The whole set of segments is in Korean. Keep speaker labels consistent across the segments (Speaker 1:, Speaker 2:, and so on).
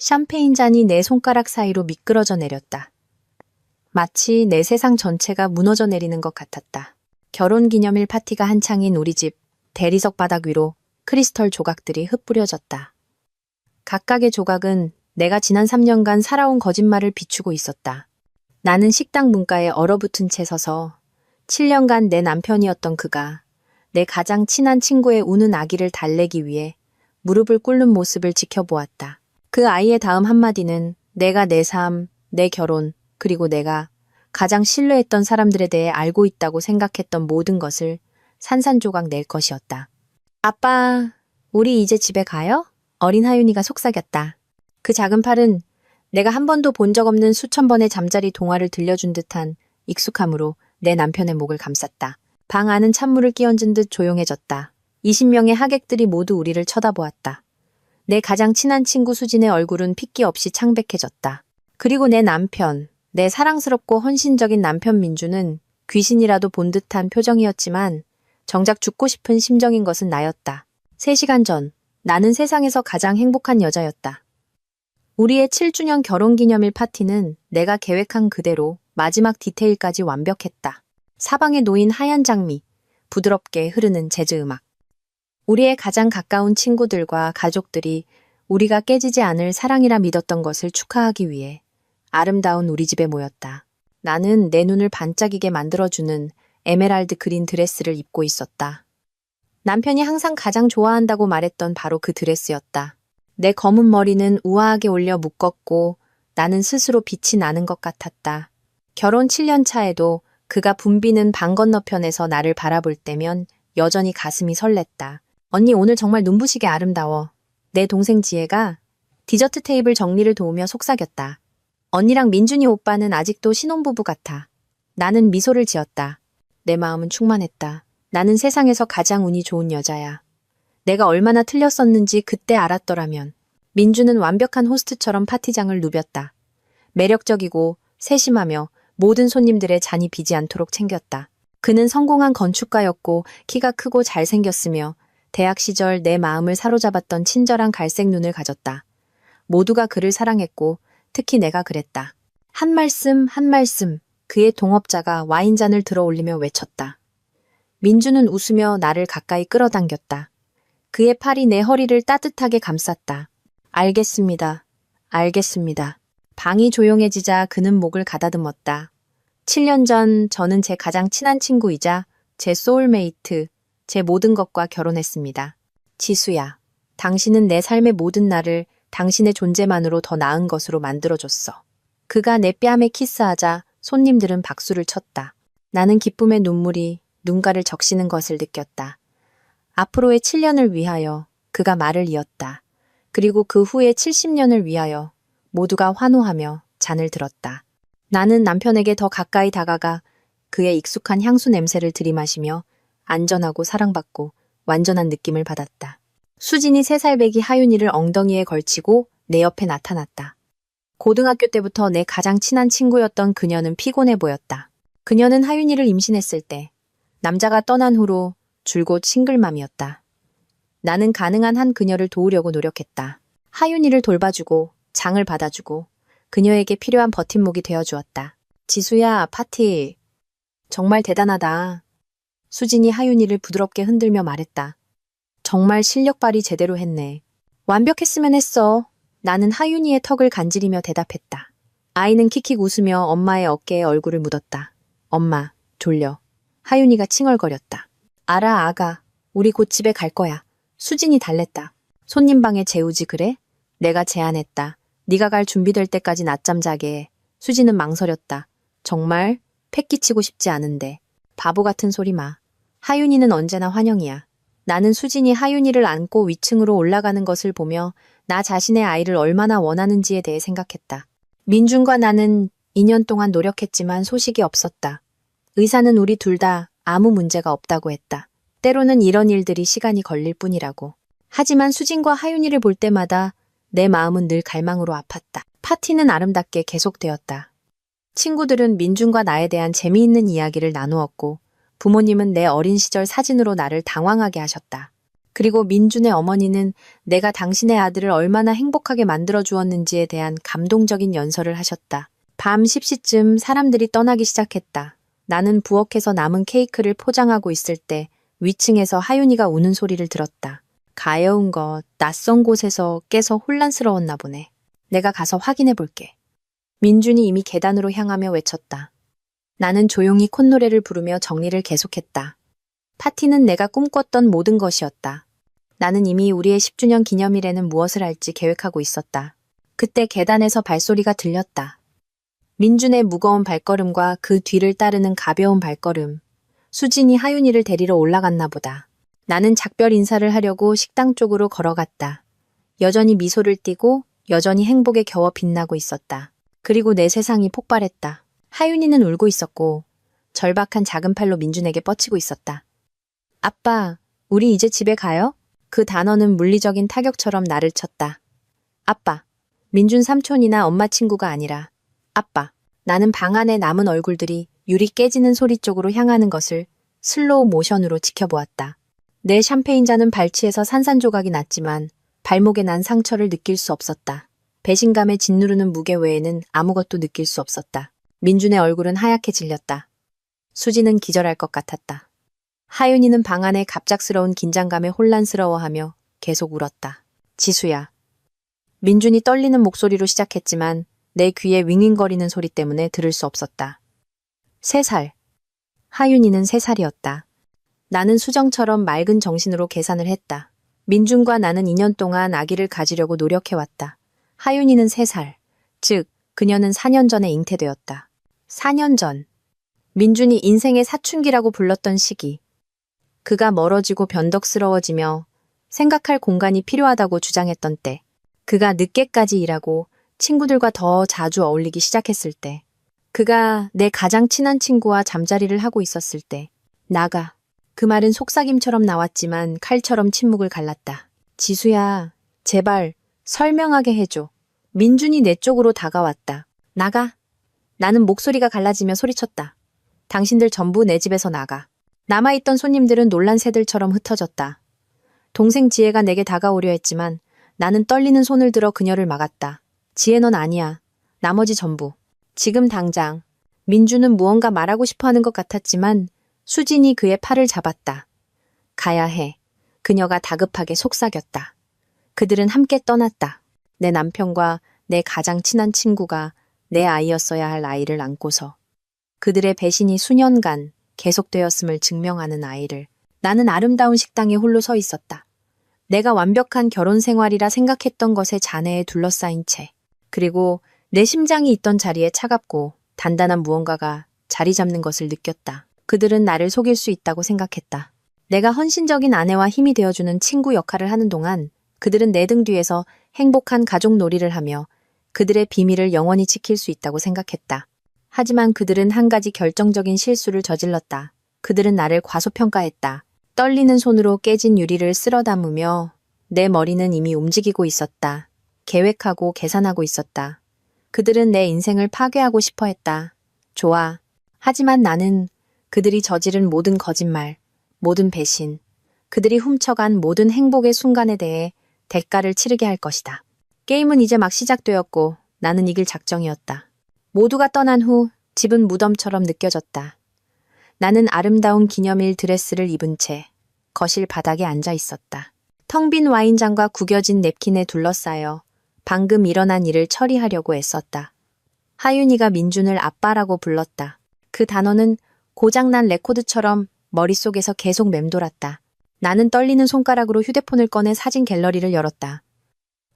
Speaker 1: 샴페인 잔이 내 손가락 사이로 미끄러져 내렸다. 마치 내 세상 전체가 무너져 내리는 것 같았다. 결혼기념일 파티가 한창인 우리 집 대리석 바닥 위로 크리스털 조각들이 흩뿌려졌다. 각각의 조각은 내가 지난 3년간 살아온 거짓말을 비추고 있었다. 나는 식당 문가에 얼어붙은 채 서서 7년간 내 남편이었던 그가 내 가장 친한 친구의 우는 아기를 달래기 위해 무릎을 꿇는 모습을 지켜보았다. 그 아이의 다음 한마디는 내가 내 삶, 내 결혼, 그리고 내가 가장 신뢰했던 사람들에 대해 알고 있다고 생각했던 모든 것을 산산조각 낼 것이었다. 아빠, 우리 이제 집에 가요? 어린 하윤이가 속삭였다. 그 작은 팔은 내가 한 번도 본 적 없는 수천 번의 잠자리 동화를 들려준 듯한 익숙함으로 내 남편의 목을 감쌌다. 방 안은 찬물을 끼얹은 듯 조용해졌다. 20명의 하객들이 모두 우리를 쳐다보았다. 내 가장 친한 친구 수진의 얼굴은 핏기 없이 창백해졌다. 그리고 내 남편, 내 사랑스럽고 헌신적인 남편 민주는 귀신이라도 본 듯한 표정이었지만 정작 죽고 싶은 심정인 것은 나였다. 3시간 전, 나는 세상에서 가장 행복한 여자였다. 우리의 7주년 결혼기념일 파티는 내가 계획한 그대로 마지막 디테일까지 완벽했다. 사방에 놓인 하얀 장미, 부드럽게 흐르는 재즈 음악. 우리의 가장 가까운 친구들과 가족들이 우리가 깨지지 않을 사랑이라 믿었던 것을 축하하기 위해 아름다운 우리 집에 모였다. 나는 내 눈을 반짝이게 만들어주는 에메랄드 그린 드레스를 입고 있었다. 남편이 항상 가장 좋아한다고 말했던 바로 그 드레스였다. 내 검은 머리는 우아하게 올려 묶었고 나는 스스로 빛이 나는 것 같았다. 결혼 7년 차에도 그가 붐비는 방 건너편에서 나를 바라볼 때면 여전히 가슴이 설렜다. 언니 오늘 정말 눈부시게 아름다워. 내 동생 지혜가 디저트 테이블 정리를 도우며 속삭였다. 언니랑 민준이 오빠는 아직도 신혼부부 같아. 나는 미소를 지었다. 내 마음은 충만했다. 나는 세상에서 가장 운이 좋은 여자야. 내가 얼마나 틀렸었는지 그때 알았더라면. 민주는 완벽한 호스트처럼 파티장을 누볐다. 매력적이고 세심하며 모든 손님들의 잔이 비지 않도록 챙겼다. 그는 성공한 건축가였고 키가 크고 잘생겼으며 대학 시절 내 마음을 사로잡았던 친절한 갈색 눈을 가졌다. 모두가 그를 사랑했고 특히 내가 그랬다. 한 말씀 한 말씀 그의 동업자가 와인잔을 들어 올리며 외쳤다. 민주는 웃으며 나를 가까이 끌어당겼다. 그의 팔이 내 허리를 따뜻하게 감쌌다. 알겠습니다. 알겠습니다. 방이 조용해지자 그는 목을 가다듬었다. 7년 전 저는 제 가장 친한 친구이자 제 소울메이트, 제 모든 것과 결혼했습니다. 지수야, 당신은 내 삶의 모든 날을 당신의 존재만으로 더 나은 것으로 만들어줬어. 그가 내 뺨에 키스하자 손님들은 박수를 쳤다. 나는 기쁨의 눈물이 눈가를 적시는 것을 느꼈다. 앞으로의 7년을 위하여 그가 말을 이었다. 그리고 그 후의 70년을 위하여 모두가 환호하며 잔을 들었다. 나는 남편에게 더 가까이 다가가 그의 익숙한 향수 냄새를 들이마시며 안전하고 사랑받고 완전한 느낌을 받았다. 수진이 3살 배기 하윤이를 엉덩이에 걸치고 내 옆에 나타났다. 고등학교 때부터 내 가장 친한 친구였던 그녀는 피곤해 보였다. 그녀는 하윤이를 임신했을 때 남자가 떠난 후로 줄곧 싱글맘이었다. 나는 가능한 한 그녀를 도우려고 노력했다. 하윤이를 돌봐주고 장을 받아주고 그녀에게 필요한 버팀목이 되어주었다. 지수야, 파티. 정말 대단하다. 수진이 하윤이를 부드럽게 흔들며 말했다. 정말 실력 발휘 제대로 했네. 완벽했으면 했어. 나는 하윤이의 턱을 간지리며 대답했다. 아이는 킥킥 웃으며 엄마의 어깨에 얼굴을 묻었다. 엄마, 졸려. 하윤이가 칭얼거렸다. 알아, 아가. 우리 곧 집에 갈 거야. 수진이 달랬다. 손님 방에 재우지 그래? 내가 제안했다. 네가 갈 준비될 때까지 낮잠 자게 해. 수진은 망설였다. 정말? 패 끼치고 싶지 않은데. 바보 같은 소리 마. 하윤이는 언제나 환영이야. 나는 수진이 하윤이를 안고 위층으로 올라가는 것을 보며 나 자신의 아이를 얼마나 원하는지에 대해 생각했다. 민준과 나는 2년 동안 노력했지만 소식이 없었다. 의사는 우리 둘 다 아무 문제가 없다고 했다. 때로는 이런 일들이 시간이 걸릴 뿐이라고. 하지만 수진과 하윤이를 볼 때마다 내 마음은 늘 갈망으로 아팠다. 파티는 아름답게 계속되었다. 친구들은 민준과 나에 대한 재미있는 이야기를 나누었고 부모님은 내 어린 시절 사진으로 나를 당황하게 하셨다. 그리고 민준의 어머니는 내가 당신의 아들을 얼마나 행복하게 만들어 주었는지에 대한 감동적인 연설을 하셨다. 밤 10시쯤 사람들이 떠나기 시작했다. 나는 부엌에서 남은 케이크를 포장하고 있을 때 위층에서 하윤이가 우는 소리를 들었다. 가여운 것, 낯선 곳에서 깨서 혼란스러웠나 보네. 내가 가서 확인해 볼게. 민준이 이미 계단으로 향하며 외쳤다. 나는 조용히 콧노래를 부르며 정리를 계속했다. 파티는 내가 꿈꿨던 모든 것이었다. 나는 이미 우리의 10주년 기념일에는 무엇을 할지 계획하고 있었다. 그때 계단에서 발소리가 들렸다. 민준의 무거운 발걸음과 그 뒤를 따르는 가벼운 발걸음. 수진이 하윤이를 데리러 올라갔나 보다. 나는 작별 인사를 하려고 식당 쪽으로 걸어갔다. 여전히 미소를 띠고 여전히 행복에 겨워 빛나고 있었다. 그리고 내 세상이 폭발했다. 하윤이는 울고 있었고 절박한 작은 팔로 민준에게 뻗치고 있었다. 아빠, 우리 이제 집에 가요? 그 단어는 물리적인 타격처럼 나를 쳤다. 아빠, 민준 삼촌이나 엄마 친구가 아니라 아빠. 나는 방 안에 남은 얼굴들이 유리 깨지는 소리 쪽으로 향하는 것을 슬로우 모션으로 지켜보았다. 내 샴페인 잔은 발치에서 산산조각이 났지만 발목에 난 상처를 느낄 수 없었다. 배신감에 짓누르는 무게 외에는 아무것도 느낄 수 없었다. 민준의 얼굴은 하얗게 질렸다. 수지는 기절할 것 같았다. 하윤이는 방 안에 갑작스러운 긴장감에 혼란스러워하며 계속 울었다. 지수야. 민준이 떨리는 목소리로 시작했지만 내 귀에 윙윙거리는 소리 때문에 들을 수 없었다. 3살. 하윤이는 3살이었다. 나는 수정처럼 맑은 정신으로 계산을 했다. 민준과 나는 2년 동안 아기를 가지려고 노력해왔다. 하윤이는 3살. 즉, 그녀는 4년 전에 잉태되었다. 4년 전. 민준이 인생의 사춘기라고 불렀던 시기. 그가 멀어지고 변덕스러워지며 생각할 공간이 필요하다고 주장했던 때. 그가 늦게까지 일하고 친구들과 더 자주 어울리기 시작했을 때. 그가 내 가장 친한 친구와 잠자리를 하고 있었을 때. 나가. 그 말은 속삭임처럼 나왔지만 칼처럼 침묵을 갈랐다. 지수야, 제발 설명하게 해줘. 민준이 내 쪽으로 다가왔다. 나가. 나는 목소리가 갈라지며 소리쳤다. 당신들 전부 내 집에서 나가. 남아있던 손님들은 놀란 새들처럼 흩어졌다. 동생 지혜가 내게 다가오려 했지만 나는 떨리는 손을 들어 그녀를 막았다. 지혜 넌 아니야. 나머지 전부. 지금 당장. 민준은 무언가 말하고 싶어 하는 것 같았지만 수진이 그의 팔을 잡았다. 가야 해. 그녀가 다급하게 속삭였다. 그들은 함께 떠났다. 내 남편과 내 가장 친한 친구가 내 아이였어야 할 아이를 안고서. 그들의 배신이 수년간 계속되었음을 증명하는 아이를. 나는 아름다운 식당에 홀로 서 있었다. 내가 완벽한 결혼 생활이라 생각했던 것에 잔해에 둘러싸인 채. 그리고 내 심장이 있던 자리에 차갑고 단단한 무언가가 자리 잡는 것을 느꼈다. 그들은 나를 속일 수 있다고 생각했다. 내가 헌신적인 아내와 힘이 되어주는 친구 역할을 하는 동안 그들은 내 등 뒤에서 행복한 가족 놀이를 하며 그들의 비밀을 영원히 지킬 수 있다고 생각했다. 하지만 그들은 한 가지 결정적인 실수를 저질렀다. 그들은 나를 과소평가했다. 떨리는 손으로 깨진 유리를 쓸어 담으며 내 머리는 이미 움직이고 있었다. 계획하고 계산하고 있었다. 그들은 내 인생을 파괴하고 싶어 했다. 좋아. 하지만 나는 그들이 저지른 모든 거짓말, 모든 배신, 그들이 훔쳐간 모든 행복의 순간에 대해 대가를 치르게 할 것이다. 게임은 이제 막 시작되었고 나는 이길 작정이었다. 모두가 떠난 후 집은 무덤처럼 느껴졌다. 나는 아름다운 기념일 드레스를 입은 채 거실 바닥에 앉아 있었다. 텅 빈 와인잔과 구겨진 냅킨에 둘러싸여 방금 일어난 일을 처리하려고 애썼다. 하윤이가 민준을 아빠라고 불렀다. 그 단어는 고장난 레코드처럼 머릿속에서 계속 맴돌았다. 나는 떨리는 손가락으로 휴대폰을 꺼내 사진 갤러리를 열었다.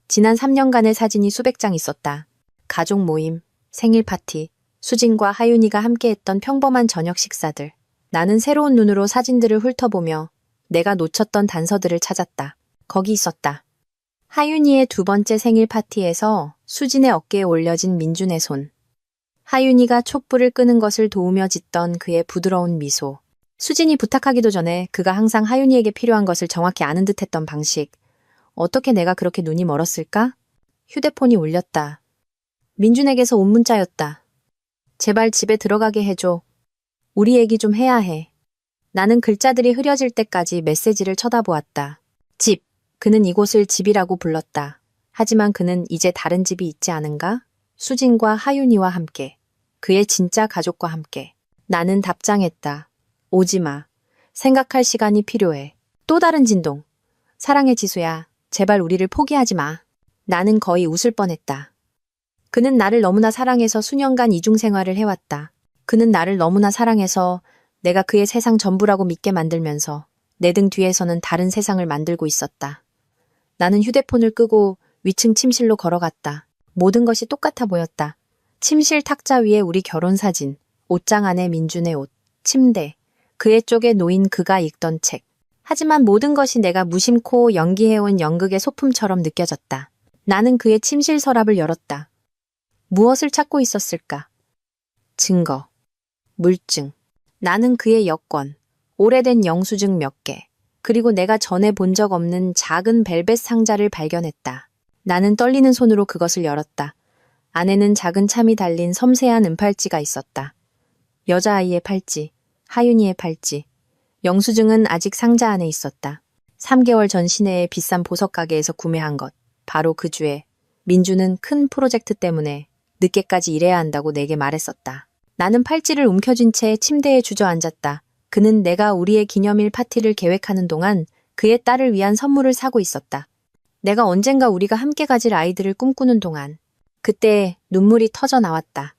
Speaker 1: 지난 3년간의 사진이 수백 장 있었다. 가족 모임, 생일 파티, 수진과 하윤이가 함께했던 평범한 저녁 식사들. 나는 새로운 눈으로 사진들을 훑어보며 내가 놓쳤던 단서들을 찾았다. 거기 있었다. 하윤이의 2번째 생일 파티에서 수진의 어깨에 올려진 민준의 손. 하윤이가 촛불을 끄는 것을 도우며 짓던 그의 부드러운 미소. 수진이 부탁하기도 전에 그가 항상 하윤이에게 필요한 것을 정확히 아는 듯했던 방식. 어떻게 내가 그렇게 눈이 멀었을까? 휴대폰이 울렸다. 민준에게서 온 문자였다. 제발 집에 들어가게 해줘. 우리 얘기 좀 해야 해. 나는 글자들이 흐려질 때까지 메시지를 쳐다보았다. 집. 그는 이곳을 집이라고 불렀다. 하지만 그는 이제 다른 집이 있지 않은가? 수진과 하윤이와 함께. 그의 진짜 가족과 함께. 나는 답장했다. 오지 마. 생각할 시간이 필요해. 또 다른 진동. 사랑해 지수야. 제발 우리를 포기하지 마. 나는 거의 웃을 뻔했다. 그는 나를 너무나 사랑해서 수년간 이중 생활을 해왔다. 그는 나를 너무나 사랑해서 내가 그의 세상 전부라고 믿게 만들면서 내 등 뒤에서는 다른 세상을 만들고 있었다. 나는 휴대폰을 끄고 위층 침실로 걸어갔다. 모든 것이 똑같아 보였다. 침실 탁자 위에 우리 결혼 사진, 옷장 안에 민준의 옷, 침대, 그의 쪽에 놓인 그가 읽던 책. 하지만 모든 것이 내가 무심코 연기해온 연극의 소품처럼 느껴졌다. 나는 그의 침실 서랍을 열었다. 무엇을 찾고 있었을까? 증거, 물증. 나는 그의 여권, 오래된 영수증 몇 개, 그리고 내가 전에 본 적 없는 작은 벨벳 상자를 발견했다. 나는 떨리는 손으로 그것을 열었다. 안에는 작은 참이 달린 섬세한 은팔찌가 있었다. 여자아이의 팔찌, 하윤이의 팔찌. 영수증은 아직 상자 안에 있었다. 3개월 전 시내의 비싼 보석 가게에서 구매한 것. 바로 그 주에 민주는 큰 프로젝트 때문에 늦게까지 일해야 한다고 내게 말했었다. 나는 팔찌를 움켜쥔 채 침대에 주저앉았다. 그는 내가 우리의 기념일 파티를 계획하는 동안 그의 딸을 위한 선물을 사고 있었다. 내가 언젠가 우리가 함께 가질 아이들을 꿈꾸는 동안. 그때 눈물이 터져 나왔다.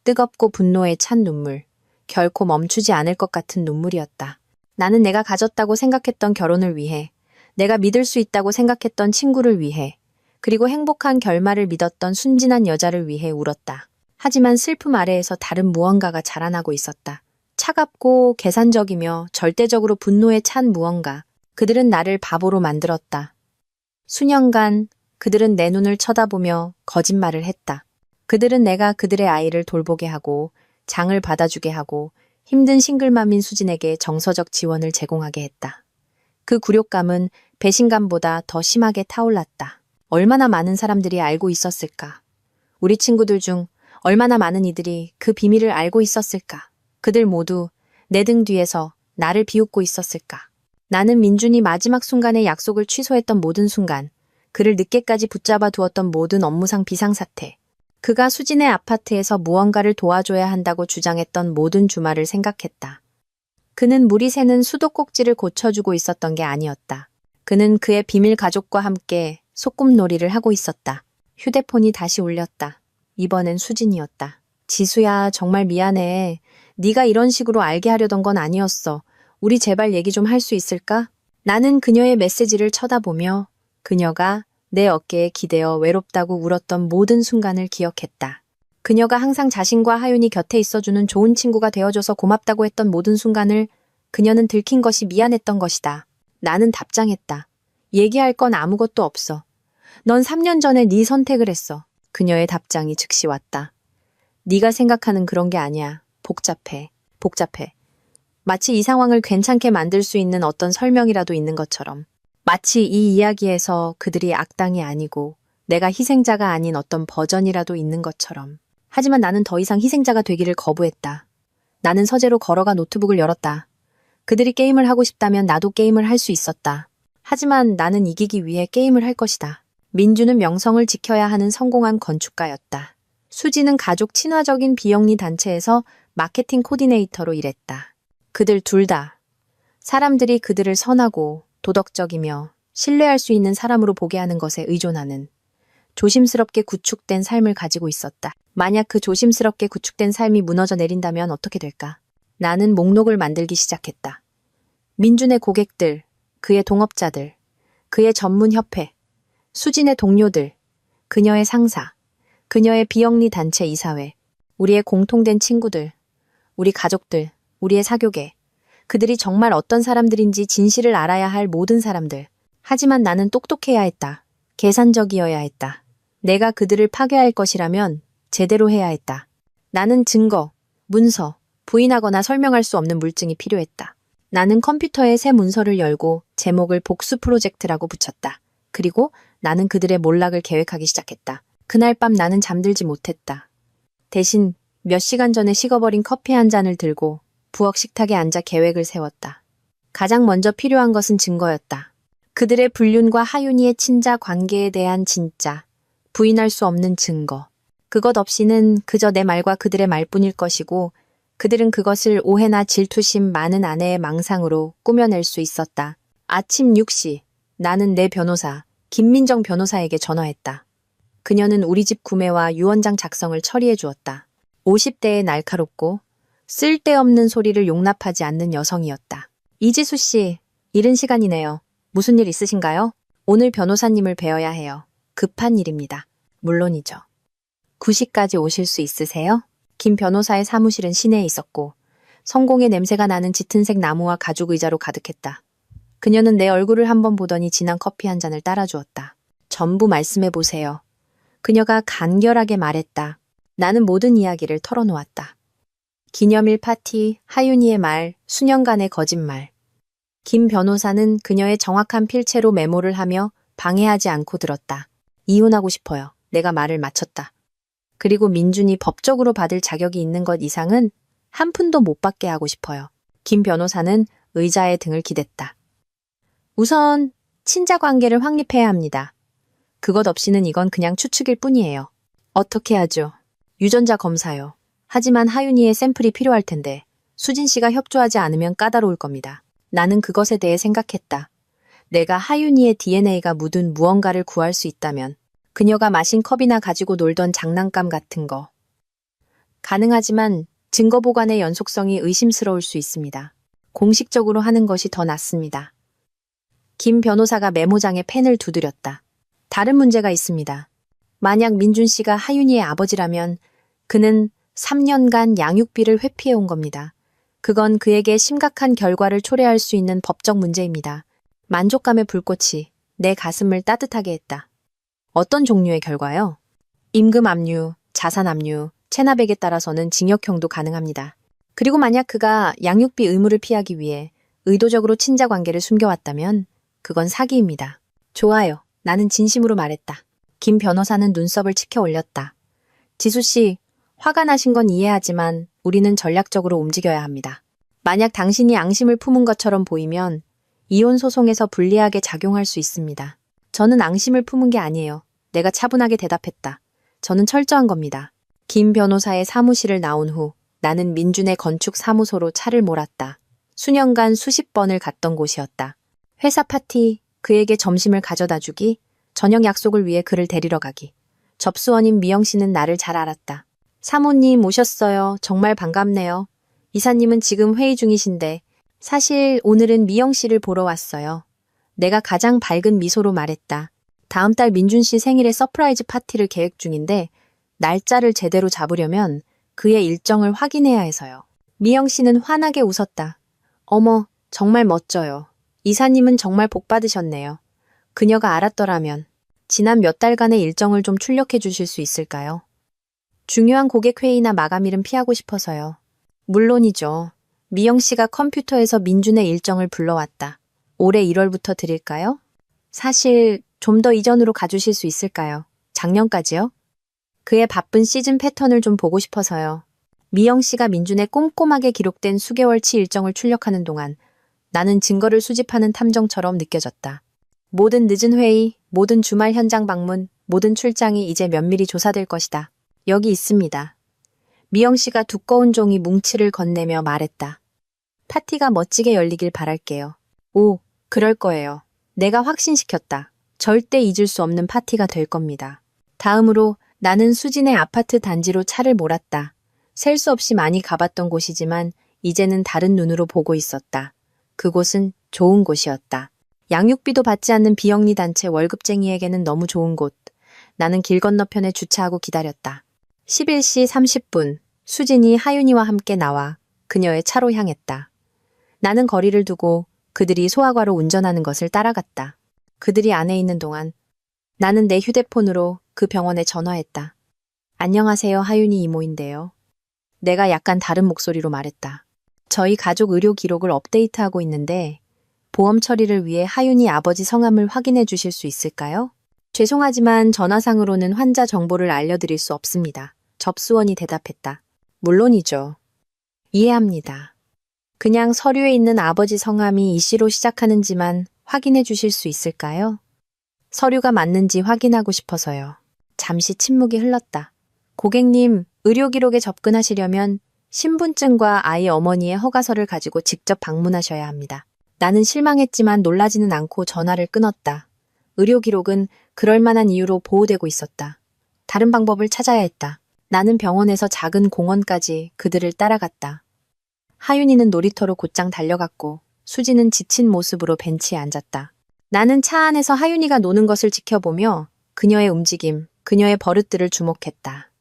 Speaker 1: 뜨겁고 분노에 찬 눈물. 결코 멈추지 않을 것 같은 눈물이었다. 나는 내가 가졌다고 생각했던 결혼을 위해, 내가 믿을 수 있다고 생각했던 친구를 위해, 그리고 행복한 결말을 믿었던 순진한 여자를 위해 울었다. 하지만 슬픔 아래에서 다른 무언가가 자라나고 있었다. 차갑고 계산적이며 절대적으로 분노에 찬 무언가. 그들은 나를 바보로 만들었다. 수년간 그들은 내 눈을 쳐다보며 거짓말을 했다. 그들은 내가 그들의 아이를 돌보게 하고 장을 받아주게 하고 힘든 싱글맘인 수진에게 정서적 지원을 제공하게 했다. 그 굴욕감은 배신감보다 더 심하게 타올랐다. 얼마나 많은 사람들이 알고 있었을까? 우리 친구들 중 얼마나 많은 이들이 그 비밀을 알고 있었을까? 그들 모두 내 등 뒤에서 나를 비웃고 있었을까? 나는 민준이 마지막 순간에 약속을 취소했던 모든 순간, 그를 늦게까지 붙잡아 두었던 모든 업무상 비상사태, 그가 수진의 아파트에서 무언가를 도와줘야 한다고 주장했던 모든 주말을 생각했다. 그는 물이 새는 수도꼭지를 고쳐주고 있었던 게 아니었다. 그는 그의 비밀 가족과 함께 소꿉놀이를 하고 있었다. 휴대폰이 다시 울렸다. 이번엔 수진이었다. 지수야, 정말 미안해. 네가 이런 식으로 알게 하려던 건 아니었어. 우리 제발 얘기 좀 할 수 있을까? 나는 그녀의 메시지를 쳐다보며 그녀가 내 어깨에 기대어 외롭다고 울었던 모든 순간을 기억했다. 그녀가 항상 자신과 하윤이 곁에 있어주는 좋은 친구가 되어줘서 고맙다고 했던 모든 순간을 그녀는 들킨 것이 미안했던 것이다. 나는 답장했다. 얘기할 건 아무것도 없어. 넌 3년 전에 네 선택을 했어. 그녀의 답장이 즉시 왔다. 네가 생각하는 그런 게 아니야. 복잡해. 복잡해. 마치 이 상황을 괜찮게 만들 수 있는 어떤 설명이라도 있는 것처럼. 마치 이 이야기에서 그들이 악당이 아니고 내가 희생자가 아닌 어떤 버전이라도 있는 것처럼. 하지만 나는 더 이상 희생자가 되기를 거부했다. 나는 서재로 걸어가 노트북을 열었다. 그들이 게임을 하고 싶다면 나도 게임을 할 수 있었다. 하지만 나는 이기기 위해 게임을 할 것이다. 민주는 명성을 지켜야 하는 성공한 건축가였다. 수지는 가족 친화적인 비영리 단체에서 마케팅 코디네이터로 일했다. 그들 둘 다. 사람들이 그들을 선하고 도덕적이며 신뢰할 수 있는 사람으로 보게 하는 것에 의존하는 조심스럽게 구축된 삶을 가지고 있었다. 만약 그 조심스럽게 구축된 삶이 무너져 내린다면 어떻게 될까? 나는 목록을 만들기 시작했다. 민준의 고객들, 그의 동업자들, 그의 전문 협회, 수진의 동료들, 그녀의 상사, 그녀의 비영리 단체 이사회, 우리의 공통된 친구들, 우리 가족들, 우리의 사교계, 그들이 정말 어떤 사람들인지 진실을 알아야 할 모든 사람들. 하지만 나는 똑똑해야 했다. 계산적이어야 했다. 내가 그들을 파괴할 것이라면 제대로 해야 했다. 나는 증거, 문서, 부인하거나 설명할 수 없는 물증이 필요했다. 나는 컴퓨터에 새 문서를 열고 제목을 복수 프로젝트라고 붙였다. 그리고 나는 그들의 몰락을 계획하기 시작했다. 그날 밤 나는 잠들지 못했다. 대신 몇 시간 전에 식어버린 커피 한 잔을 들고 부엌 식탁에 앉아 계획을 세웠다. 가장 먼저 필요한 것은 증거였다. 그들의 불륜과 하윤이의 친자 관계에 대한 진짜, 부인할 수 없는 증거. 그것 없이는 그저 내 말과 그들의 말뿐일 것이고 그들은 그것을 오해나 질투심 많은 아내의 망상으로 꾸며낼 수 있었다. 아침 6시, 나는 내 변호사, 김민정 변호사에게 전화했다. 그녀는 우리 집 구매와 유언장 작성을 처리해 주었다. 50대의 날카롭고 쓸데없는 소리를 용납하지 않는 여성이었다. 이지수 씨, 이른 시간이네요. 무슨 일 있으신가요? 오늘 변호사님을 뵈어야 해요. 급한 일입니다. 물론이죠. 9시까지 오실 수 있으세요? 김 변호사의 사무실은 시내에 있었고 성공의 냄새가 나는 짙은색 나무와 가죽 의자로 가득했다. 그녀는 내 얼굴을 한번 보더니 진한 커피 한 잔을 따라주었다. 전부 말씀해 보세요. 그녀가 간결하게 말했다. 나는 모든 이야기를 털어놓았다. 기념일 파티, 하윤이의 말, 수년간의 거짓말. 김 변호사는 그녀의 정확한 필체로 메모를 하며 방해하지 않고 들었다. 이혼하고 싶어요. 내가 말을 마쳤다. 그리고 민준이 법적으로 받을 자격이 있는 것 이상은 한 푼도 못 받게 하고 싶어요. 김 변호사는 의자에 등을 기댔다. 우선 친자 관계를 확립해야 합니다. 그것 없이는 이건 그냥 추측일 뿐이에요. 어떻게 하죠? 유전자 검사요. 하지만 하윤이의 샘플이 필요할 텐데 수진 씨가 협조하지 않으면 까다로울 겁니다. 나는 그것에 대해 생각했다. 내가 하윤이의 DNA가 묻은 무언가를 구할 수 있다면 그녀가 마신 컵이나 가지고 놀던 장난감 같은 거. 가능하지만 증거 보관의 연속성이 의심스러울 수 있습니다. 공식적으로 하는 것이 더 낫습니다. 김 변호사가 메모장에 펜을 두드렸다. 다른 문제가 있습니다. 만약 민준 씨가 하윤이의 아버지라면 그는 3년간 양육비를 회피해온 겁니다. 그건 그에게 심각한 결과를 초래할 수 있는 법적 문제입니다. 만족감의 불꽃이 내 가슴을 따뜻하게 했다. 어떤 종류의 결과요? 임금 압류, 자산 압류, 체납액에 따라서는 징역형도 가능합니다. 그리고 만약 그가 양육비 의무를 피하기 위해 의도적으로 친자 관계를 숨겨왔다면 그건 사기입니다. 좋아요. 나는 진심으로 말했다. 김 변호사는 눈썹을 치켜 올렸다. 지수 씨, 화가 나신 건 이해하지만 우리는 전략적으로 움직여야 합니다. 만약 당신이 앙심을 품은 것처럼 보이면 이혼 소송에서 불리하게 작용할 수 있습니다. 저는 앙심을 품은 게 아니에요. 내가 차분하게 대답했다. 저는 철저한 겁니다. 김 변호사의 사무실을 나온 후 나는 민준의 건축 사무소로 차를 몰았다. 수년간 수십 번을 갔던 곳이었다. 회사 파티, 그에게 점심을 가져다 주기, 저녁 약속을 위해 그를 데리러 가기. 접수원인 미영 씨는 나를 잘 알았다. 사모님 오셨어요. 정말 반갑네요. 이사님은 지금 회의 중이신데 사실 오늘은 미영 씨를 보러 왔어요. 내가 가장 밝은 미소로 말했다. 다음 달 민준 씨 생일에 서프라이즈 파티를 계획 중인데 날짜를 제대로 잡으려면 그의 일정을 확인해야 해서요. 미영 씨는 환하게 웃었다. 어머, 정말 멋져요. 이사님은 정말 복 받으셨네요. 그녀가 알았더라면 지난 몇 달간의 일정을 좀 출력해 주실 수 있을까요? 중요한 고객 회의나 마감일은 피하고 싶어서요. 물론이죠. 미영 씨가 컴퓨터에서 민준의 일정을 불러왔다. 올해 1월부터 드릴까요? 사실 좀 더 이전으로 가주실 수 있을까요? 작년까지요? 그의 바쁜 시즌 패턴을 좀 보고 싶어서요. 미영 씨가 민준의 꼼꼼하게 기록된 수개월치 일정을 출력하는 동안 나는 증거를 수집하는 탐정처럼 느껴졌다. 모든 늦은 회의, 모든 주말 현장 방문, 모든 출장이 이제 면밀히 조사될 것이다. 여기 있습니다. 미영 씨가 두꺼운 종이 뭉치를 건네며 말했다. 파티가 멋지게 열리길 바랄게요. 오, 그럴 거예요. 내가 확신시켰다. 절대 잊을 수 없는 파티가 될 겁니다. 다음으로 나는 수진의 아파트 단지로 차를 몰았다. 셀 수 없이 많이 가봤던 곳이지만 이제는 다른 눈으로 보고 있었다. 그곳은 좋은 곳이었다. 양육비도 받지 않는 비영리 단체 월급쟁이에게는 너무 좋은 곳. 나는 길 건너편에 주차하고 기다렸다. 11시 30분, 수진이 하윤이와 함께 나와 그녀의 차로 향했다. 나는 거리를 두고 그들이 소아과로 운전하는 것을 따라갔다. 그들이 안에 있는 동안 나는 내 휴대폰으로 그 병원에 전화했다. 안녕하세요, 하윤이 이모인데요. 내가 약간 다른 목소리로 말했다. 저희 가족 의료 기록을 업데이트하고 있는데 보험 처리를 위해 하윤이 아버지 성함을 확인해 주실 수 있을까요? 죄송하지만 전화상으로는 환자 정보를 알려드릴 수 없습니다. 접수원이 대답했다. 물론이죠. 이해합니다. 그냥 서류에 있는 아버지 성함이 이 씨로 시작하는지만 확인해 주실 수 있을까요? 서류가 맞는지 확인하고 싶어서요. 잠시 침묵이 흘렀다. 고객님, 의료 기록에 접근하시려면 신분증과 아이 어머니의 허가서를 가지고 직접 방문하셔야 합니다. 나는 실망했지만 놀라지는 않고 전화를 끊었다. 의료 기록은 그럴 만한 이유로 보호되고 있었다. 다른 방법을 찾아야 했다. 나는 병원에서 작은 공원까지 그들을 따라갔다. 하윤이는 놀이터로 곧장 달려갔고 수지는 지친 모습으로 벤치에 앉았다. 나는 차 안에서 하윤이가 노는 것을 지켜보며 그녀의 움직임, 그녀의 버릇들을 주목했다.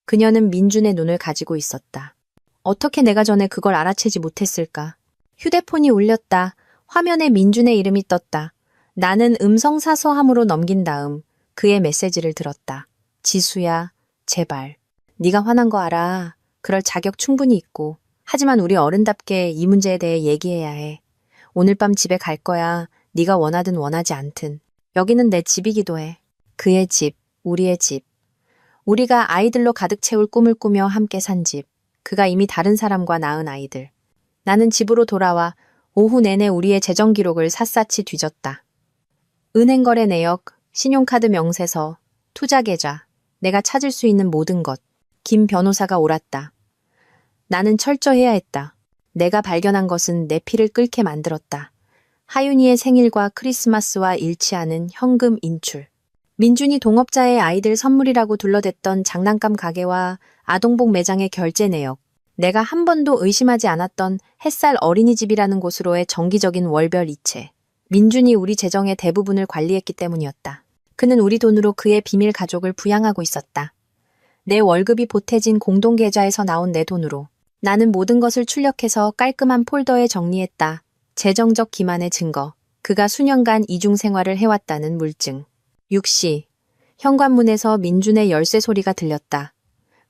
Speaker 1: 그녀는 민준의 눈을 가지고 있었다. 어떻게 내가 전에 그걸 알아채지 못했을까? 휴대폰이 울렸다. 화면에 민준의 이름이 떴다. 나는 음성 사서함으로 넘긴 다음 그의 메시지를 들었다. 지수야, 제발. 네가 화난 거 알아. 그럴 자격 충분히 있고. 하지만 우리 어른답게 이 문제에 대해 얘기해야 해. 오늘 밤 집에 갈 거야. 네가 원하든 원하지 않든. 여기는 내 집이기도 해. 그의 집, 우리의 집. 우리가 아이들로 가득 채울 꿈을 꾸며 함께 산 집. 그가 이미 다른 사람과 낳은 아이들. 나는 집으로 돌아와 오후 내내 우리의 재정 기록을 샅샅이 뒤졌다. 은행거래 내역, 신용카드 명세서, 투자계좌, 내가 찾을 수 있는 모든 것. 김 변호사가 옳았다. 나는 철저해야 했다. 내가 발견한 것은 내 피를 끓게 만들었다. 하윤이의 생일과 크리스마스와 일치하는 현금 인출. 민준이 동업자의 아이들 선물이라고 둘러댔던 장난감 가게와 아동복 매장의 결제 내역. 내가 한 번도 의심하지 않았던 햇살 어린이집이라는 곳으로의 정기적인 월별 이체. 민준이 우리 재정의 대부분을 관리했기 때문이었다. 그는 우리 돈으로 그의 비밀 가족을 부양하고 있었다. 내 월급이 보태진 공동계좌에서 나온 내 돈으로. 나는 모든 것을 출력해서 깔끔한 폴더에 정리했다. 재정적 기만의 증거. 그가 수년간 이중 생활을 해왔다는 물증. 6시. 현관문에서 민준의 열쇠 소리가 들렸다.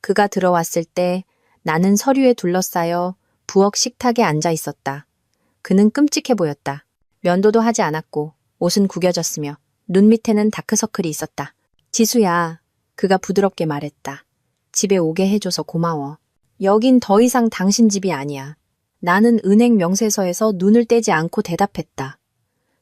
Speaker 1: 그가 들어왔을 때 나는 서류에 둘러싸여 부엌 식탁에 앉아 있었다. 그는 끔찍해 보였다. 면도도 하지 않았고 옷은 구겨졌으며 눈 밑에는 다크서클이 있었다. 지수야, 그가 부드럽게 말했다. 집에 오게 해줘서 고마워. 여긴 더 이상 당신 집이 아니야. 나는 은행 명세서에서 눈을 떼지 않고 대답했다.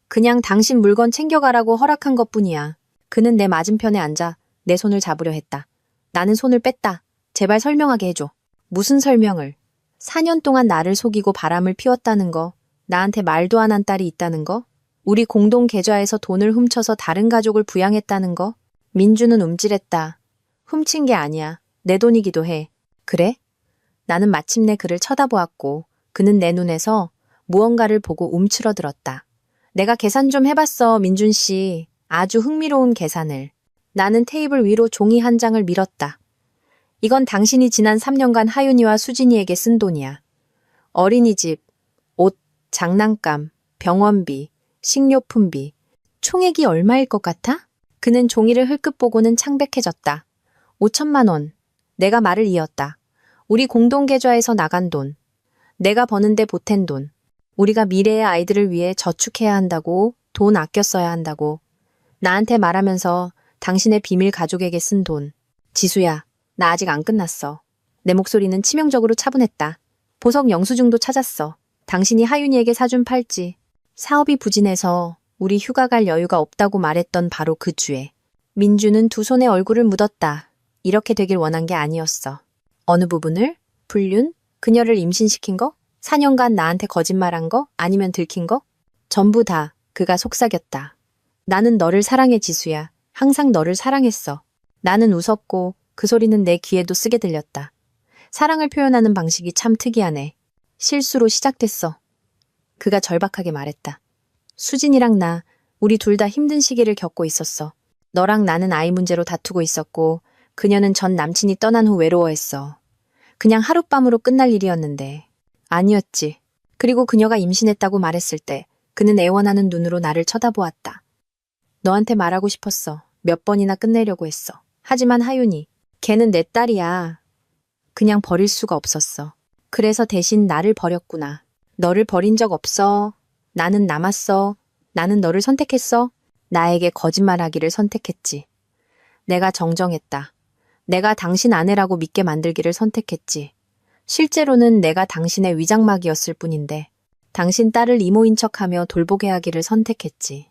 Speaker 1: 그냥 당신 물건 챙겨가라고 허락한 것뿐이야. 그는 내 맞은편에 앉아 내 손을 잡으려 했다. 나는 손을 뺐다. 제발 설명하게 해줘. 무슨 설명을? 4년 동안 나를 속이고 바람을 피웠다는 거, 나한테 말도 안 한 딸이 있다는 거, 우리 공동 계좌에서 돈을 훔쳐서 다른 가족을 부양했다는 거. 민주는 움찔했다. 훔친 게 아니야. 내 돈이기도 해. 그래? 나는 마침내 그를 쳐다보았고 그는 내 눈에서 무언가를 보고 움츠러들었다. 내가 계산 좀 해봤어, 민준 씨. 아주 흥미로운 계산을. 나는 테이블 위로 종이 한 장을 밀었다. 이건 당신이 지난 3년간 하윤이와 수진이에게 쓴 돈이야. 어린이집, 옷, 장난감, 병원비, 식료품비. 총액이 얼마일 것 같아? 그는 종이를 흘끗 보고는 창백해졌다. 5천만 원. 내가 말을 이었다. 우리 공동계좌에서 나간 돈. 내가 버는데 보탠 돈. 우리가 미래의 아이들을 위해 저축해야 한다고, 돈 아껴 써야 한다고. 나한테 말하면서 당신의 비밀 가족에게 쓴 돈. 지수야, 나 아직 안 끝났어. 내 목소리는 치명적으로 차분했다. 보석 영수증도 찾았어. 당신이 하윤이에게 사준 팔찌. 사업이 부진해서 우리 휴가 갈 여유가 없다고 말했던 바로 그 주에. 민주는 두 손에 얼굴을 묻었다. 이렇게 되길 원한 게 아니었어. 어느 부분을? 불륜? 그녀를 임신시킨 거? 4년간 나한테 거짓말한 거? 아니면 들킨 거? 전부 다 그가 속삭였다. 나는 너를 사랑해, 지수야. 항상 너를 사랑했어. 나는 웃었고 그 소리는 내 귀에도 쓰게 들렸다. 사랑을 표현하는 방식이 참 특이하네. 실수로 시작됐어. 그가 절박하게 말했다. 수진이랑 나, 우리 둘 다 힘든 시기를 겪고 있었어. 너랑 나는 아이 문제로 다투고 있었고 그녀는 전 남친이 떠난 후 외로워했어. 그냥 하룻밤으로 끝날 일이었는데. 아니었지. 그리고 그녀가 임신했다고 말했을 때 그는 애원하는 눈으로 나를 쳐다보았다. 너한테 말하고 싶었어. 몇 번이나 끝내려고 했어. 하지만 하윤이, 걔는 내 딸이야. 그냥 버릴 수가 없었어. 그래서 대신 나를 버렸구나. 너를 버린 적 없어. 나는 남았어. 나는 너를 선택했어. 나에게 거짓말하기를 선택했지. 내가 정정했다. 내가 당신 아내라고 믿게 만들기를 선택했지. 실제로는 내가 당신의 위장막이었을 뿐인데. 당신 딸을 이모인 척하며 돌보게 하기를 선택했지.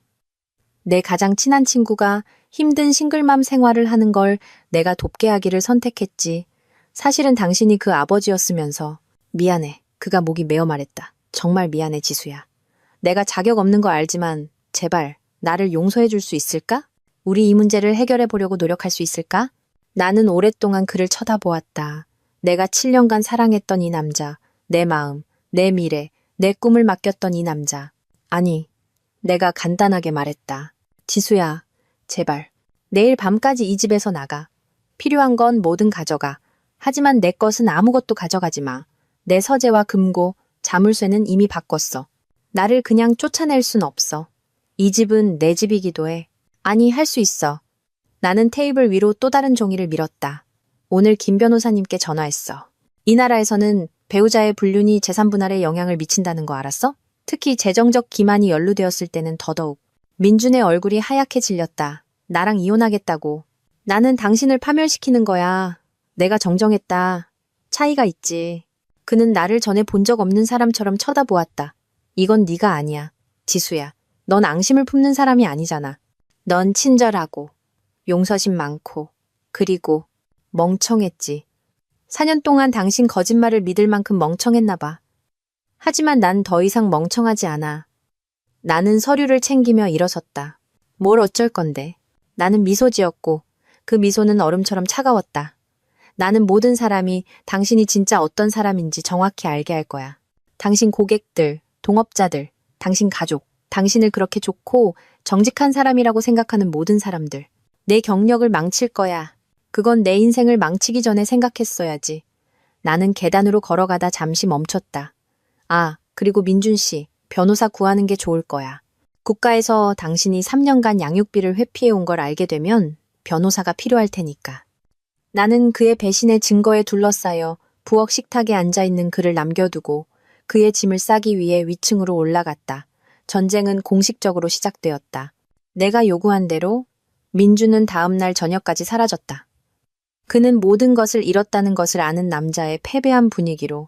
Speaker 1: 내 가장 친한 친구가 힘든 싱글맘 생활을 하는 걸 내가 돕게 하기를 선택했지. 사실은 당신이 그 아버지였으면서. 미안해. 그가 목이 메어 말했다. 정말 미안해, 지수야. 내가 자격 없는 거 알지만 제발 나를 용서해 줄 수 있을까? 우리 이 문제를 해결해 보려고 노력할 수 있을까? 나는 오랫동안 그를 쳐다보았다. 내가 7년간 사랑했던 이 남자, 내 마음, 내 미래, 내 꿈을 맡겼던 이 남자. 아니, 내가 간단하게 말했다. 지수야, 제발. 내일 밤까지 이 집에서 나가. 필요한 건 뭐든 가져가. 하지만 내 것은 아무것도 가져가지 마. 내 서재와 금고, 자물쇠는 이미 바꿨어. 나를 그냥 쫓아낼 순 없어. 이 집은 내 집이기도 해. 아니, 할 수 있어. 나는 테이블 위로 또 다른 종이를 밀었다. 오늘 김 변호사님께 전화했어. 이 나라에서는 배우자의 불륜이 재산 분할에 영향을 미친다는 거 알았어? 특히 재정적 기만이 연루되었을 때는 더더욱. 민준의 얼굴이 하얗게 질렸다. 나랑 이혼하겠다고. 나는 당신을 파멸시키는 거야. 내가 정정했다. 차이가 있지. 그는 나를 전에 본 적 없는 사람처럼 쳐다보았다. 이건 네가 아니야. 지수야. 넌 앙심을 품는 사람이 아니잖아. 넌 친절하고 용서심 많고 그리고 멍청했지. 4년 동안 당신 거짓말을 믿을 만큼 멍청했나 봐. 하지만 난 더 이상 멍청하지 않아. 나는 서류를 챙기며 일어섰다. 뭘 어쩔 건데. 나는 미소 지었고 그 미소는 얼음처럼 차가웠다. 나는 모든 사람이 당신이 진짜 어떤 사람인지 정확히 알게 할 거야. 당신 고객들, 동업자들, 당신 가족, 당신을 그렇게 좋고 정직한 사람이라고 생각하는 모든 사람들. 내 경력을 망칠 거야. 그건 내 인생을 망치기 전에 생각했어야지. 나는 계단으로 걸어가다 잠시 멈췄다. 아, 그리고 민준 씨, 변호사 구하는 게 좋을 거야. 국가에서 당신이 3년간 양육비를 회피해 온 걸 알게 되면 변호사가 필요할 테니까. 나는 그의 배신의 증거에 둘러싸여 부엌 식탁에 앉아있는 그를 남겨두고 그의 짐을 싸기 위해 위층으로 올라갔다. 전쟁은 공식적으로 시작되었다. 내가 요구한 대로 민주는 다음 날 저녁까지 사라졌다. 그는 모든 것을 잃었다는 것을 아는 남자의 패배한 분위기로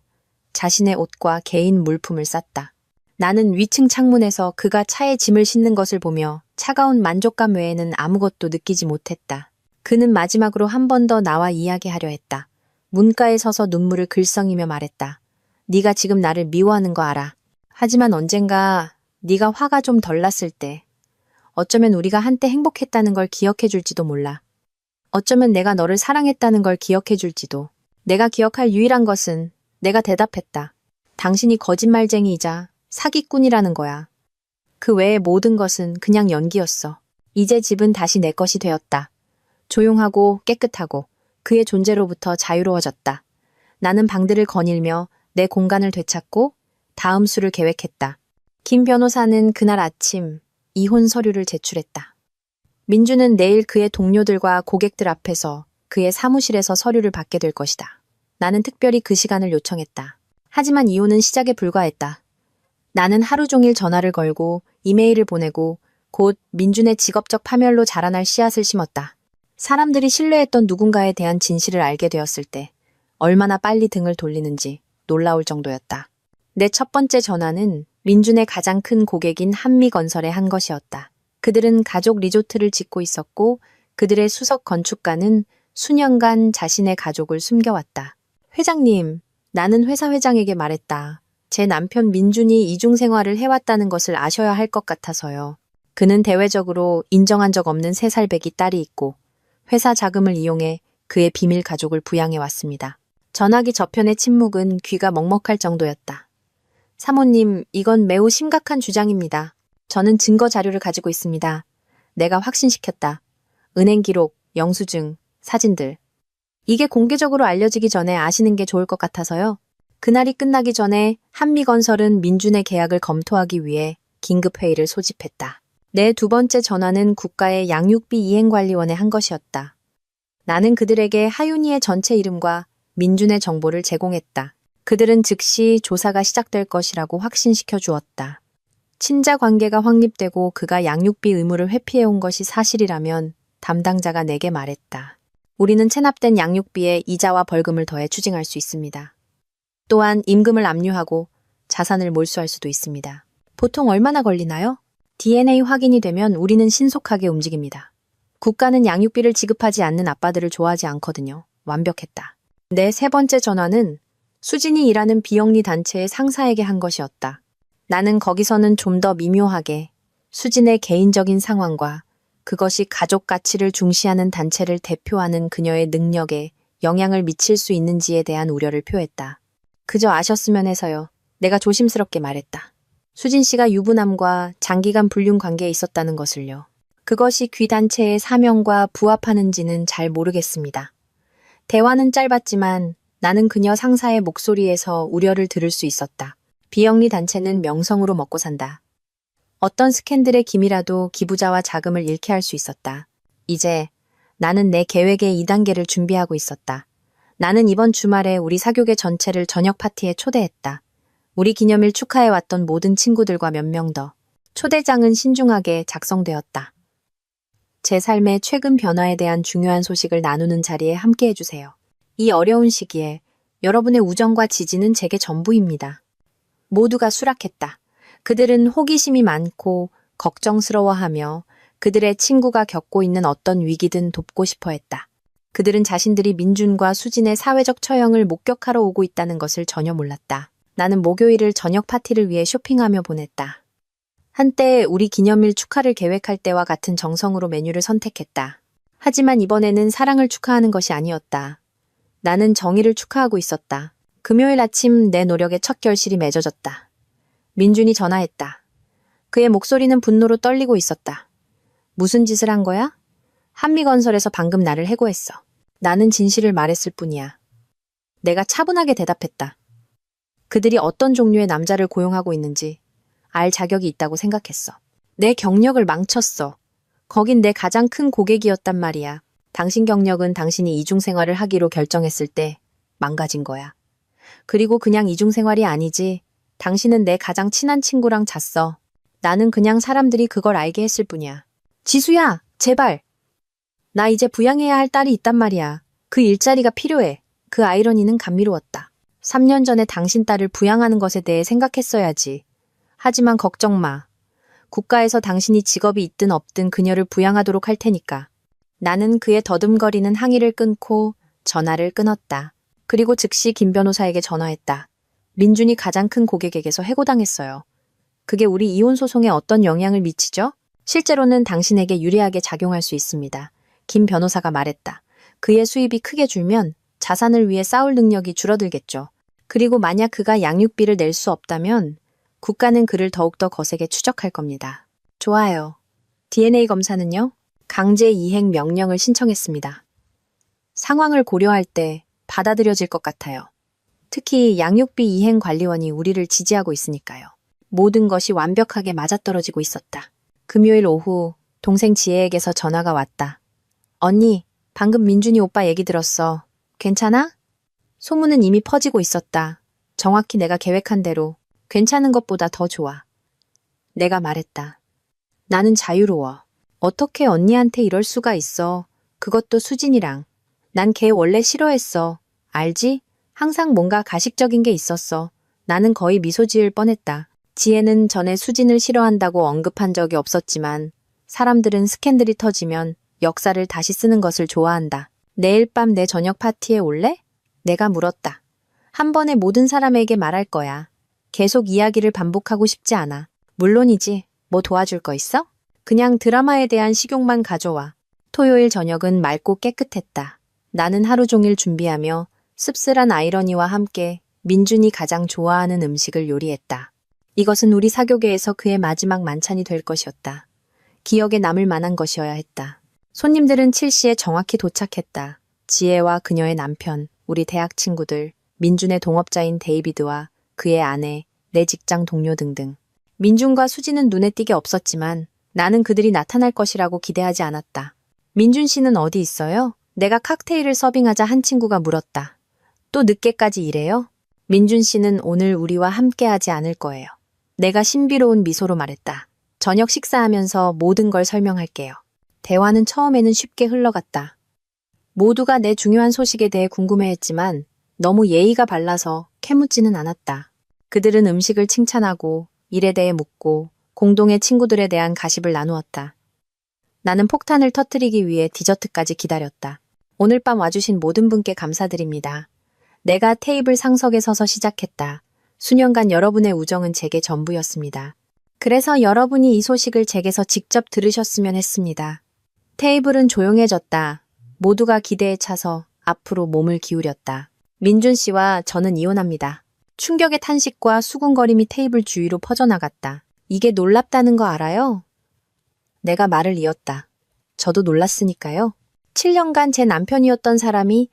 Speaker 1: 자신의 옷과 개인 물품을 쌌다. 나는 위층 창문에서 그가 차에 짐을 싣는 것을 보며 차가운 만족감 외에는 아무것도 느끼지 못했다. 그는 마지막으로 한 번 더 나와 이야기하려 했다. 문가에 서서 눈물을 글썽이며 말했다. 네가 지금 나를 미워하는 거 알아. 하지만 언젠가 네가 화가 좀 덜 났을 때 어쩌면 우리가 한때 행복했다는 걸 기억해 줄지도 몰라. 어쩌면 내가 너를 사랑했다는 걸 기억해 줄지도. 내가 기억할 유일한 것은 내가 대답했다. 당신이 거짓말쟁이이자 사기꾼이라는 거야. 그 외의 모든 것은 그냥 연기였어. 이제 집은 다시 내 것이 되었다. 조용하고 깨끗하고 그의 존재로부터 자유로워졌다. 나는 방들을 거닐며 내 공간을 되찾고 다음 수를 계획했다. 김 변호사는 그날 아침 이혼 서류를 제출했다. 민주는 내일 그의 동료들과 고객들 앞에서 그의 사무실에서 서류를 받게 될 것이다. 나는 특별히 그 시간을 요청했다. 하지만 이혼은 시작에 불과했다. 나는 하루 종일 전화를 걸고 이메일을 보내고 곧 민준의 직업적 파멸로 자라날 씨앗을 심었다. 사람들이 신뢰했던 누군가에 대한 진실을 알게 되었을 때 얼마나 빨리 등을 돌리는지 놀라울 정도였다. 내 첫 번째 전화는 민준의 가장 큰 고객인 한미건설에 한 것이었다. 그들은 가족 리조트를 짓고 있었고 그들의 수석 건축가는 수년간 자신의 가족을 숨겨왔다. 회장님, 나는 회사 회장에게 말했다. 제 남편 민준이 이중생활을 해왔다는 것을 아셔야 할 것 같아서요. 그는 대외적으로 인정한 적 없는 3살배기 딸이 있고 회사 자금을 이용해 그의 비밀 가족을 부양해왔습니다. 전화기 저편의 침묵은 귀가 먹먹할 정도였다. 사모님, 이건 매우 심각한 주장입니다. 저는 증거 자료를 가지고 있습니다. 내가 확신시켰다. 은행 기록, 영수증, 사진들. 이게 공개적으로 알려지기 전에 아시는 게 좋을 것 같아서요. 그날이 끝나기 전에 한미건설은 민준의 계약을 검토하기 위해 긴급회의를 소집했다. 내 두 번째 전화는 국가의 양육비 이행관리원에 한 것이었다. 나는 그들에게 하윤이의 전체 이름과 민준의 정보를 제공했다. 그들은 즉시 조사가 시작될 것이라고 확신시켜 주었다. 친자 관계가 확립되고 그가 양육비 의무를 회피해온 것이 사실이라면 담당자가 내게 말했다. 우리는 체납된 양육비에 이자와 벌금을 더해 추징할 수 있습니다. 또한 임금을 압류하고 자산을 몰수할 수도 있습니다. 보통 얼마나 걸리나요? DNA 확인이 되면 우리는 신속하게 움직입니다. 국가는 양육비를 지급하지 않는 아빠들을 좋아하지 않거든요. 완벽했다. 내 세 번째 전화는 수진이 일하는 비영리 단체의 상사에게 한 것이었다. 나는 거기서는 좀 더 미묘하게 수진의 개인적인 상황과 그것이 가족 가치를 중시하는 단체를 대표하는 그녀의 능력에 영향을 미칠 수 있는지에 대한 우려를 표했다. 그저 아셨으면 해서요. 내가 조심스럽게 말했다. 수진 씨가 유부남과 장기간 불륜 관계에 있었다는 것을요. 그것이 귀 단체의 사명과 부합하는지는 잘 모르겠습니다. 대화는 짧았지만 나는 그녀 상사의 목소리에서 우려를 들을 수 있었다. 비영리 단체는 명성으로 먹고 산다. 어떤 스캔들의 기미라도 기부자와 자금을 잃게 할 수 있었다. 이제 나는 내 계획의 2단계를 준비하고 있었다. 나는 이번 주말에 우리 사교계 전체를 저녁 파티에 초대했다. 우리 기념일 축하해왔던 모든 친구들과 몇 명 더. 초대장은 신중하게 작성되었다. 제 삶의 최근 변화에 대한 중요한 소식을 나누는 자리에 함께 해주세요. 이 어려운 시기에 여러분의 우정과 지지는 제게 전부입니다. 모두가 수락했다. 그들은 호기심이 많고 걱정스러워하며 그들의 친구가 겪고 있는 어떤 위기든 돕고 싶어 했다. 그들은 자신들이 민준과 수진의 사회적 처형을 목격하러 오고 있다는 것을 전혀 몰랐다. 나는 목요일을 저녁 파티를 위해 쇼핑하며 보냈다. 한때 우리 기념일 축하를 계획할 때와 같은 정성으로 메뉴를 선택했다. 하지만 이번에는 사랑을 축하하는 것이 아니었다. 나는 정의를 축하하고 있었다. 금요일 아침 내 노력의 첫 결실이 맺어졌다. 민준이 전화했다. 그의 목소리는 분노로 떨리고 있었다. 무슨 짓을 한 거야? 한미건설에서 방금 나를 해고했어. 나는 진실을 말했을 뿐이야. 내가 차분하게 대답했다. 그들이 어떤 종류의 남자를 고용하고 있는지 알 자격이 있다고 생각했어. 내 경력을 망쳤어. 거긴 내 가장 큰 고객이었단 말이야. 당신 경력은 당신이 이중생활을 하기로 결정했을 때 망가진 거야. 그리고 그냥 이중생활이 아니지. 당신은 내 가장 친한 친구랑 잤어. 나는 그냥 사람들이 그걸 알게 했을 뿐이야. 지수야, 제발. 나 이제 부양해야 할 딸이 있단 말이야. 그 일자리가 필요해. 그 아이러니는 감미로웠다. 3년 전에 당신 딸을 부양하는 것에 대해 생각했어야지. 하지만 걱정 마. 국가에서 당신이 직업이 있든 없든 그녀를 부양하도록 할 테니까. 나는 그의 더듬거리는 항의를 끊고 전화를 끊었다. 그리고 즉시 김 변호사에게 전화했다. 민준이 가장 큰 고객에게서 해고당했어요. 그게 우리 이혼 소송에 어떤 영향을 미치죠? 실제로는 당신에게 유리하게 작용할 수 있습니다. 김 변호사가 말했다. 그의 수입이 크게 줄면 자산을 위해 싸울 능력이 줄어들겠죠. 그리고 만약 그가 양육비를 낼 수 없다면 국가는 그를 더욱더 거세게 추적할 겁니다. 좋아요. DNA 검사는요? 강제 이행 명령을 신청했습니다. 상황을 고려할 때 받아들여질 것 같아요. 특히 양육비 이행 관리원이 우리를 지지하고 있으니까요. 모든 것이 완벽하게 맞아떨어지고 있었다. 금요일 오후 동생 지혜에게서 전화가 왔다. 언니, 방금 민준이 오빠 얘기 들었어. 괜찮아? 소문은 이미 퍼지고 있었다. 정확히 내가 계획한 대로 괜찮은 것보다 더 좋아. 내가 말했다. 나는 자유로워. 어떻게 언니한테 이럴 수가 있어. 그것도 수진이랑. 난 걔 원래 싫어했어. 알지? 항상 뭔가 가식적인 게 있었어. 나는 거의 미소 지을 뻔했다. 지혜는 전에 수진을 싫어한다고 언급한 적이 없었지만 사람들은 스캔들이 터지면 역사를 다시 쓰는 것을 좋아한다. 내일 밤 내 저녁 파티에 올래? 내가 물었다. 한 번에 모든 사람에게 말할 거야. 계속 이야기를 반복하고 싶지 않아. 물론이지. 뭐 도와줄 거 있어? 그냥 드라마에 대한 식욕만 가져와. 토요일 저녁은 맑고 깨끗했다. 나는 하루 종일 준비하며 씁쓸한 아이러니와 함께 민준이 가장 좋아하는 음식을 요리했다. 이것은 우리 사교계에서 그의 마지막 만찬이 될 것이었다. 기억에 남을 만한 것이어야 했다. 손님들은 7시에 정확히 도착했다. 지혜와 그녀의 남편, 우리 대학 친구들, 민준의 동업자인 데이비드와 그의 아내, 내 직장 동료 등등. 민준과 수지는 눈에 띄게 없었지만 나는 그들이 나타날 것이라고 기대하지 않았다. 민준 씨는 어디 있어요? 내가 칵테일을 서빙하자 한 친구가 물었다. 또 늦게까지 일해요? 민준 씨는 오늘 우리와 함께하지 않을 거예요. 내가 신비로운 미소로 말했다. 저녁 식사하면서 모든 걸 설명할게요. 대화는 처음에는 쉽게 흘러갔다. 모두가 내 중요한 소식에 대해 궁금해했지만 너무 예의가 발라서 캐묻지는 않았다. 그들은 음식을 칭찬하고 일에 대해 묻고 공동의 친구들에 대한 가십을 나누었다. 나는 폭탄을 터뜨리기 위해 디저트까지 기다렸다. 오늘 밤 와주신 모든 분께 감사드립니다. 내가 테이블 상석에 서서 시작했다. 수년간 여러분의 우정은 제게 전부였습니다. 그래서 여러분이 이 소식을 제게서 직접 들으셨으면 했습니다. 테이블은 조용해졌다. 모두가 기대에 차서 앞으로 몸을 기울였다. 민준 씨와 저는 이혼합니다. 충격의 탄식과 수군거림이 테이블 주위로 퍼져나갔다. 이게 놀랍다는 거 알아요? 내가 말을 이었다. 저도 놀랐으니까요. 7년간 제 남편이었던 사람이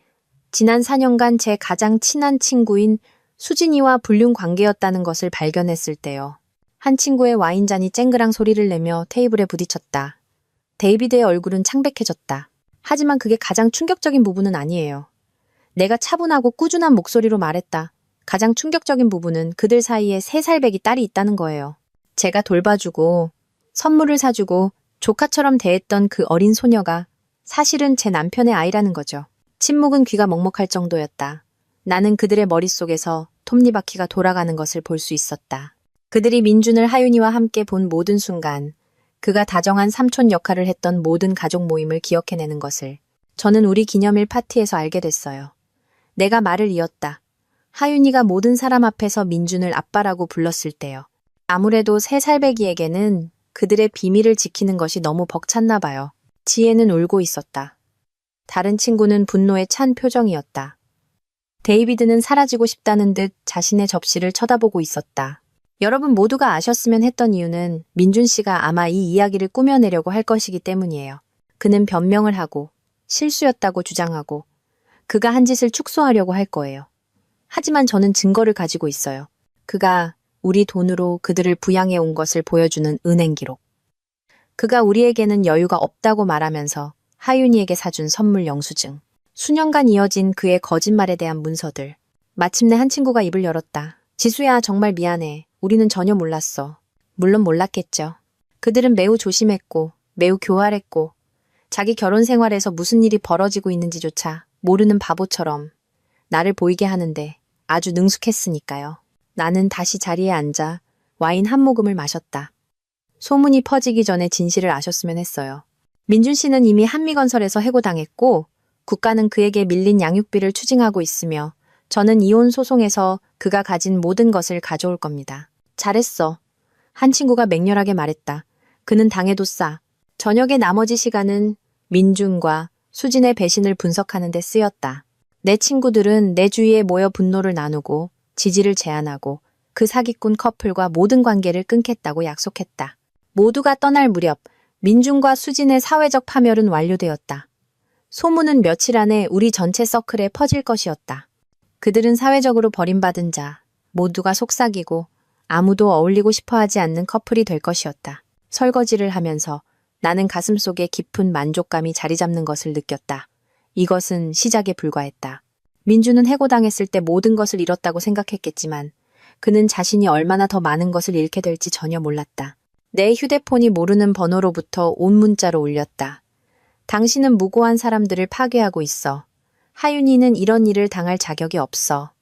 Speaker 1: 지난 4년간 제 가장 친한 친구인 수진이와 불륜 관계였다는 것을 발견했을 때요. 한 친구의 와인잔이 쨍그랑 소리를 내며 테이블에 부딪혔다. 데이비드의 얼굴은 창백해졌다. 하지만 그게 가장 충격적인 부분은 아니에요. 내가 차분하고 꾸준한 목소리로 말했다. 가장 충격적인 부분은 그들 사이에 3살배기 딸이 있다는 거예요. 제가 돌봐주고 선물을 사주고 조카처럼 대했던 그 어린 소녀가 사실은 제 남편의 아이라는 거죠. 침묵은 귀가 먹먹할 정도였다. 나는 그들의 머릿속에서 톱니바퀴가 돌아가는 것을 볼 수 있었다. 그들이 민준을 하윤이와 함께 본 모든 순간, 그가 다정한 삼촌 역할을 했던 모든 가족 모임을 기억해내는 것을 저는 우리 기념일 파티에서 알게 됐어요. 내가 말을 이었다. 하윤이가 모든 사람 앞에서 민준을 아빠라고 불렀을 때요. 아무래도 3살배기에게는 그들의 비밀을 지키는 것이 너무 벅찼나 봐요. 지혜는 울고 있었다. 다른 친구는 분노에 찬 표정이었다. 데이비드는 사라지고 싶다는 듯 자신의 접시를 쳐다보고 있었다. 여러분 모두가 아셨으면 했던 이유는 민준 씨가 아마 이 이야기를 꾸며내려고 할 것이기 때문이에요. 그는 변명을 하고 실수였다고 주장하고 그가 한 짓을 축소하려고 할 거예요. 하지만 저는 증거를 가지고 있어요. 그가 우리 돈으로 그들을 부양해 온 것을 보여주는 은행 기록. 그가 우리에게는 여유가 없다고 말하면서 하윤이에게 사준 선물 영수증. 수년간 이어진 그의 거짓말에 대한 문서들. 마침내 한 친구가 입을 열었다. 지수야, 정말 미안해. 우리는 전혀 몰랐어. 물론 몰랐겠죠. 그들은 매우 조심했고 매우 교활했고 자기 결혼 생활에서 무슨 일이 벌어지고 있는지조차 모르는 바보처럼 나를 보이게 하는데 아주 능숙했으니까요. 나는 다시 자리에 앉아 와인 한 모금을 마셨다. 소문이 퍼지기 전에 진실을 아셨으면 했어요. 민준 씨는 이미 한미건설에서 해고당했고 국가는 그에게 밀린 양육비를 추징하고 있으며 저는 이혼 소송에서 그가 가진 모든 것을 가져올 겁니다. 잘했어. 한 친구가 맹렬하게 말했다. 그는 당해도 싸. 저녁의 나머지 시간은 민준과 수진의 배신을 분석하는 데 쓰였다. 내 친구들은 내 주위에 모여 분노를 나누고 지지를 제안하고 그 사기꾼 커플과 모든 관계를 끊겠다고 약속했다. 모두가 떠날 무렵 민준과 수진의 사회적 파멸은 완료되었다. 소문은 며칠 안에 우리 전체 서클에 퍼질 것이었다. 그들은 사회적으로 버림받은 자, 모두가 속삭이고 아무도 어울리고 싶어하지 않는 커플이 될 것이었다. 설거지를 하면서 나는 가슴속에 깊은 만족감이 자리 잡는 것을 느꼈다. 이것은 시작에 불과했다. 민주는 해고당했을 때 모든 것을 잃었다고 생각했겠지만 그는 자신이 얼마나 더 많은 것을 잃게 될지 전혀 몰랐다. 내 휴대폰이 모르는 번호로부터 온 문자로 울렸다. 당신은 무고한 사람들을 파괴하고 있어. 하윤이는 이런 일을 당할 자격이 없어.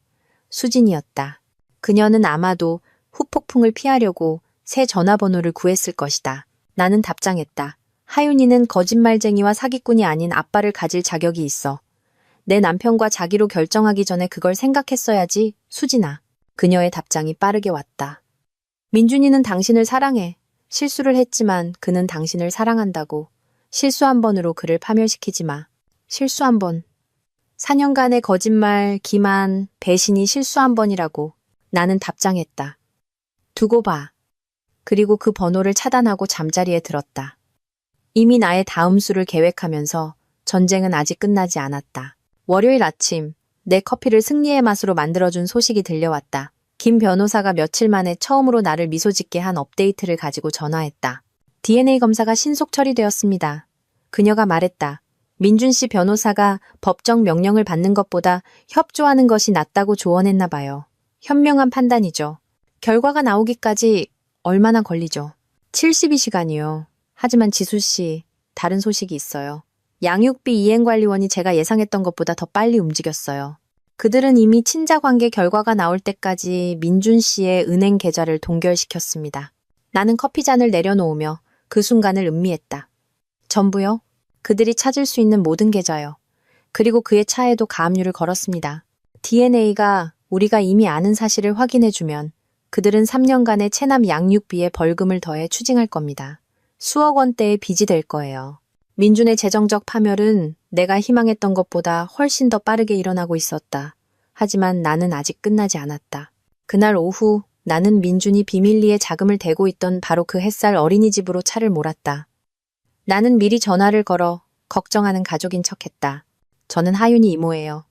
Speaker 1: 수진이었다. 그녀는 아마도 후폭풍을 피하려고 새 전화번호를 구했을 것이다. 나는 답장했다. 하윤이는 거짓말쟁이와 사기꾼이 아닌 아빠를 가질 자격이 있어. 내 남편과 자기로 결정하기 전에 그걸 생각했어야지, 수진아. 그녀의 답장이 빠르게 왔다. 민준이는 당신을 사랑해. 실수를 했지만 그는 당신을 사랑한다고. 실수 한 번으로 그를 파멸시키지 마. 실수 한 번. 4년간의 거짓말, 기만, 배신이 실수 한 번이라고. 나는 답장했다. 두고 봐. 그리고 그 번호를 차단하고 잠자리에 들었다. 이미 나의 다음 수를 계획하면서 전쟁은 아직 끝나지 않았다. 월요일 아침, 내 커피를 승리의 맛으로 만들어준 소식이 들려왔다. 김 변호사가 며칠 만에 처음으로 나를 미소 짓게 한 업데이트를 가지고 전화했다. DNA 검사가 신속 처리되었습니다. 그녀가 말했다. 민준 씨 변호사가 법정 명령을 받는 것보다 협조하는 것이 낫다고 조언했나 봐요. 현명한 판단이죠. 결과가 나오기까지 얼마나 걸리죠? 72시간이요. 하지만 지수 씨, 다른 소식이 있어요. 양육비 이행관리원이 제가 예상했던 것보다 더 빨리 움직였어요. 그들은 이미 친자관계 결과가 나올 때까지 민준 씨의 은행 계좌를 동결시켰습니다. 나는 커피잔을 내려놓으며 그 순간을 음미했다. 전부요? 그들이 찾을 수 있는 모든 계좌요. 그리고 그의 차에도 가압류를 걸었습니다. DNA가 우리가 이미 아는 사실을 확인해주면 그들은 3년간의 체납 양육비에 벌금을 더해 추징할 겁니다. 수억 원대의 빚이 될 거예요. 민준의 재정적 파멸은 내가 희망했던 것보다 훨씬 더 빠르게 일어나고 있었다. 하지만 나는 아직 끝나지 않았다. 그날 오후 나는 민준이 비밀리에 자금을 대고 있던 바로 그 햇살 어린이집으로 차를 몰았다. 나는 미리 전화를 걸어 걱정하는 가족인 척했다. 저는 하윤이 이모예요.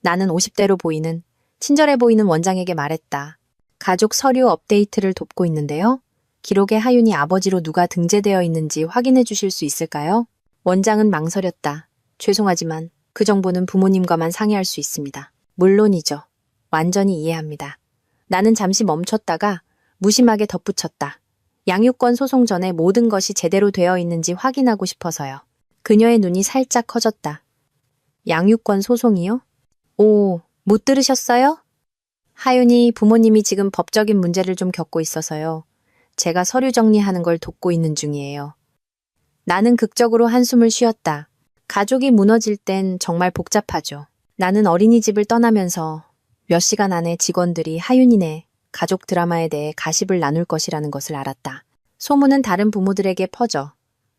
Speaker 1: 나는 50대로 보이는, 친절해 보이는 원장에게 말했다. 가족 서류 업데이트를 돕고 있는데요. 기록에 하윤이 아버지로 누가 등재되어 있는지 확인해 주실 수 있을까요? 원장은 망설였다. 죄송하지만 그 정보는 부모님과만 상의할 수 있습니다. 물론이죠. 완전히 이해합니다. 나는 잠시 멈췄다가 무심하게 덧붙였다. 양육권 소송 전에 모든 것이 제대로 되어 있는지 확인하고 싶어서요. 그녀의 눈이 살짝 커졌다. 양육권 소송이요? 오, 못 들으셨어요? 하윤이 부모님이 지금 법적인 문제를 좀 겪고 있어서요. 제가 서류 정리하는 걸 돕고 있는 중이에요. 나는 극적으로 한숨을 쉬었다. 가족이 무너질 땐 정말 복잡하죠. 나는 어린이집을 떠나면서 몇 시간 안에 직원들이 하윤이네 가족 드라마에 대해 가십을 나눌 것이라는 것을 알았다. 소문은 다른 부모들에게 퍼져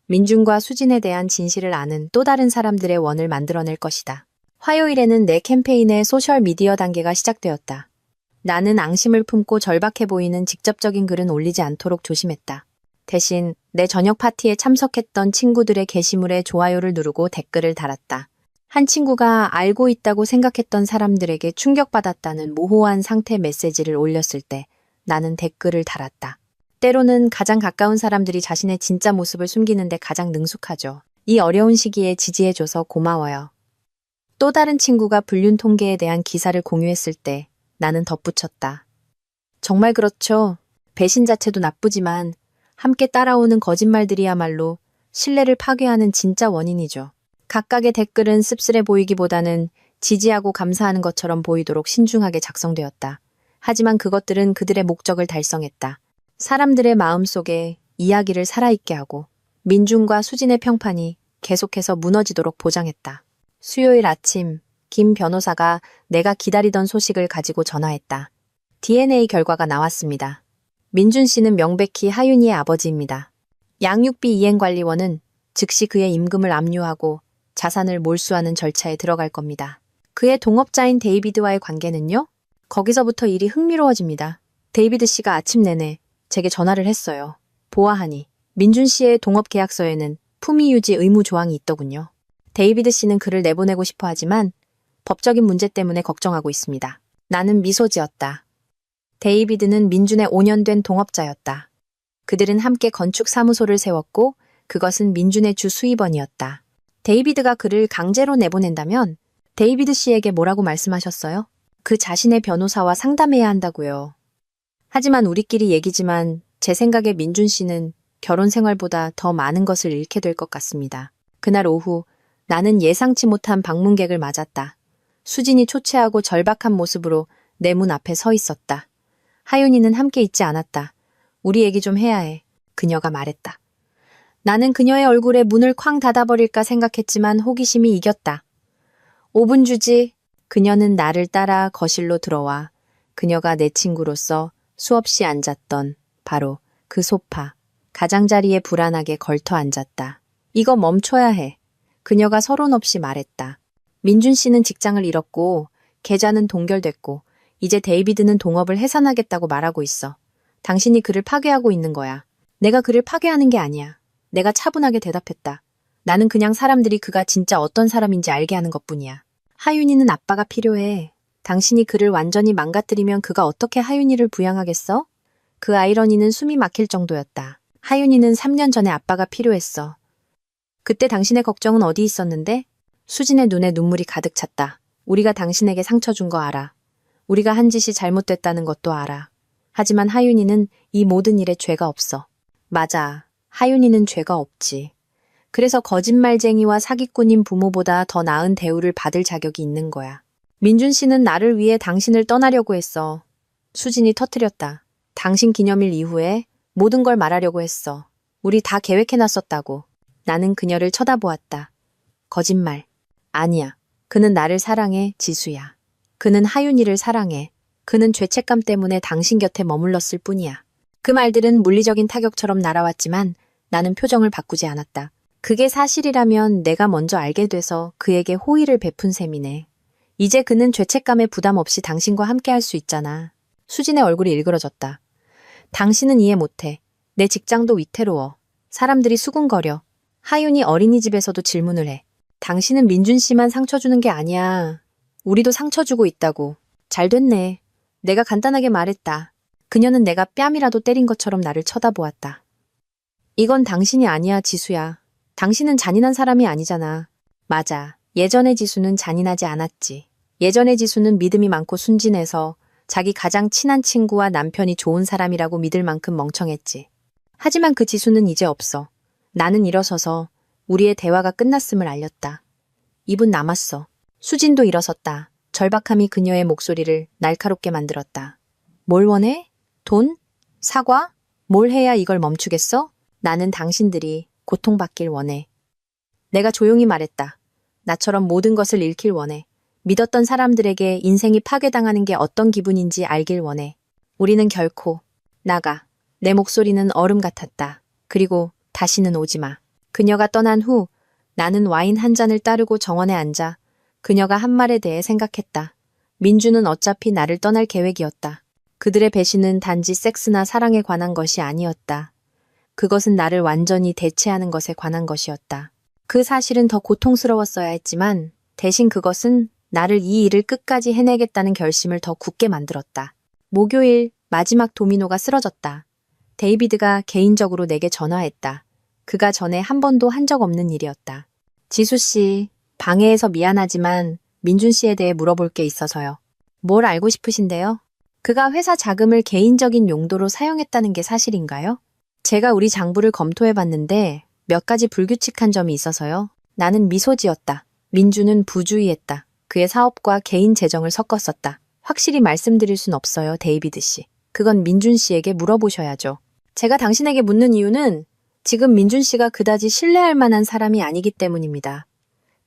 Speaker 1: 민준과 수진에 대한 진실을 아는 또 다른 사람들의 원을 만들어낼 것이다. 화요일에는 내 캠페인의 소셜미디어 단계가 시작되었다. 나는 앙심을 품고 절박해 보이는 직접적인 글은 올리지 않도록 조심했다. 대신 내 저녁 파티에 참석했던 친구들의 게시물에 좋아요를 누르고 댓글을 달았다. 한 친구가 알고 있다고 생각했던 사람들에게 충격받았다는 모호한 상태 메시지를 올렸을 때 나는 댓글을 달았다. 때로는 가장 가까운 사람들이 자신의 진짜 모습을 숨기는데 가장 능숙하죠. 이 어려운 시기에 지지해줘서 고마워요. 또 다른 친구가 불륜 통계에 대한 기사를 공유했을 때 나는 덧붙였다. 정말 그렇죠. 배신 자체도 나쁘지만 함께 따라오는 거짓말들이야말로 신뢰를 파괴하는 진짜 원인이죠. 각각의 댓글은 씁쓸해 보이기보다는 지지하고 감사하는 것처럼 보이도록 신중하게 작성되었다. 하지만 그것들은 그들의 목적을 달성했다. 사람들의 마음속에 이야기를 살아있게 하고 민준과 수진의 평판이 계속해서 무너지도록 보장했다. 수요일 아침 김 변호사가 내가 기다리던 소식을 가지고 전화했다. DNA 결과가 나왔습니다. 민준 씨는 명백히 하윤이의 아버지입니다. 양육비 이행관리원은 즉시 그의 임금을 압류하고 자산을 몰수하는 절차에 들어갈 겁니다. 그의 동업자인 데이비드와의 관계는요? 거기서부터 일이 흥미로워집니다. 데이비드 씨가 아침 내내 제게 전화를 했어요. 보아하니 민준 씨의 동업 계약서에는 품위 유지 의무 조항이 있더군요. 데이비드 씨는 그를 내보내고 싶어 하지만 법적인 문제 때문에 걱정하고 있습니다. 나는 미소 지었다. 데이비드는 민준의 5년 된 동업자였다. 그들은 함께 건축 사무소를 세웠고 그것은 민준의 주 수입원이었다. 데이비드가 그를 강제로 내보낸다면 데이비드 씨에게 뭐라고 말씀하셨어요? 그 자신의 변호사와 상담해야 한다고요. 하지만 우리끼리 얘기지만 제 생각에 민준 씨는 결혼 생활보다 더 많은 것을 잃게 될 것 같습니다. 그날 오후 나는 예상치 못한 방문객을 맞았다. 수진이 초췌하고 절박한 모습으로 내 문 앞에 서 있었다. 하윤이는 함께 있지 않았다. 우리 얘기 좀 해야 해. 그녀가 말했다. 나는 그녀의 얼굴에 문을 쾅 닫아버릴까 생각했지만 호기심이 이겼다. 5분 주지. 그녀는 나를 따라 거실로 들어와 그녀가 내 친구로서 수없이 앉았던 바로 그 소파, 가장자리에 불안하게 걸터 앉았다. 이거 멈춰야 해. 그녀가 서론 없이 말했다. 민준 씨는 직장을 잃었고 계좌는 동결됐고 이제 데이비드는 동업을 해산하겠다고 말하고 있어. 당신이 그를 파괴하고 있는 거야. 내가 그를 파괴하는 게 아니야. 내가 차분하게 대답했다. 나는 그냥 사람들이 그가 진짜 어떤 사람인지 알게 하는 것뿐이야. 하윤이는 아빠가 필요해. 당신이 그를 완전히 망가뜨리면 그가 어떻게 하윤이를 부양하겠어? 그 아이러니는 숨이 막힐 정도였다. 하윤이는 3년 전에 아빠가 필요했어. 그때 당신의 걱정은 어디 있었는데? 수진의 눈에 눈물이 가득 찼다. 우리가 당신에게 상처 준 거 알아. 우리가 한 짓이 잘못됐다는 것도 알아. 하지만 하윤이는 이 모든 일에 죄가 없어. 맞아. 하윤이는 죄가 없지. 그래서 거짓말쟁이와 사기꾼인 부모보다 더 나은 대우를 받을 자격이 있는 거야. 민준 씨는 나를 위해 당신을 떠나려고 했어. 수진이 터뜨렸다. 당신 기념일 이후에 모든 걸 말하려고 했어. 우리 다 계획해놨었다고. 나는 그녀를 쳐다보았다. 거짓말. 아니야. 그는 나를 사랑해, 지수야. 그는 하윤이를 사랑해. 그는 죄책감 때문에 당신 곁에 머물렀을 뿐이야. 그 말들은 물리적인 타격처럼 날아왔지만 나는 표정을 바꾸지 않았다. 그게 사실이라면 내가 먼저 알게 돼서 그에게 호의를 베푼 셈이네. 이제 그는 죄책감에 부담 없이 당신과 함께 할 수 있잖아. 수진의 얼굴이 일그러졌다. 당신은 이해 못해. 내 직장도 위태로워. 사람들이 수군거려. 하윤이 어린이집에서도 질문을 해. 당신은 민준 씨만 상처 주는 게 아니야. 우리도 상처 주고 있다고. 잘 됐네. 내가 간단하게 말했다. 그녀는 내가 뺨이라도 때린 것처럼 나를 쳐다보았다. 이건 당신이 아니야, 지수야. 당신은 잔인한 사람이 아니잖아. 맞아. 예전의 지수는 잔인하지 않았지. 예전의 지수는 믿음이 많고 순진해서 자기 가장 친한 친구와 남편이 좋은 사람이라고 믿을 만큼 멍청했지. 하지만 그 지수는 이제 없어. 나는 일어서서 우리의 대화가 끝났음을 알렸다. 입은 남았어. 수진도 일어섰다. 절박함이 그녀의 목소리를 날카롭게 만들었다. 뭘 원해? 돈? 사과? 뭘 해야 이걸 멈추겠어? 나는 당신들이 고통받길 원해. 내가 조용히 말했다. 나처럼 모든 것을 잃길 원해. 믿었던 사람들에게 인생이 파괴당하는 게 어떤 기분인지 알길 원해. 우리는 결코 나가. 내 목소리는 얼음 같았다. 그리고 다시는 오지 마. 그녀가 떠난 후 나는 와인 한 잔을 따르고 정원에 앉아 그녀가 한 말에 대해 생각했다. 민주는 어차피 나를 떠날 계획이었다. 그들의 배신은 단지 섹스나 사랑에 관한 것이 아니었다. 그것은 나를 완전히 대체하는 것에 관한 것이었다. 그 사실은 더 고통스러웠어야 했지만 대신 그것은 나를 이 일을 끝까지 해내겠다는 결심을 더 굳게 만들었다. 목요일 마지막 도미노가 쓰러졌다. 데이비드가 개인적으로 내게 전화했다. 그가 전에 한 번도 한 적 없는 일이었다. 지수 씨, 방해해서 미안하지만 민준 씨에 대해 물어볼 게 있어서요. 뭘 알고 싶으신데요? 그가 회사 자금을 개인적인 용도로 사용했다는 게 사실인가요? 제가 우리 장부를 검토해봤는데 몇 가지 불규칙한 점이 있어서요. 나는 미소 지었다. 민준은 부주의했다. 그의 사업과 개인 재정을 섞었었다. 확실히 말씀드릴 순 없어요, 데이비드 씨. 그건 민준 씨에게 물어보셔야죠. 제가 당신에게 묻는 이유는 지금 민준 씨가 그다지 신뢰할 만한 사람이 아니기 때문입니다.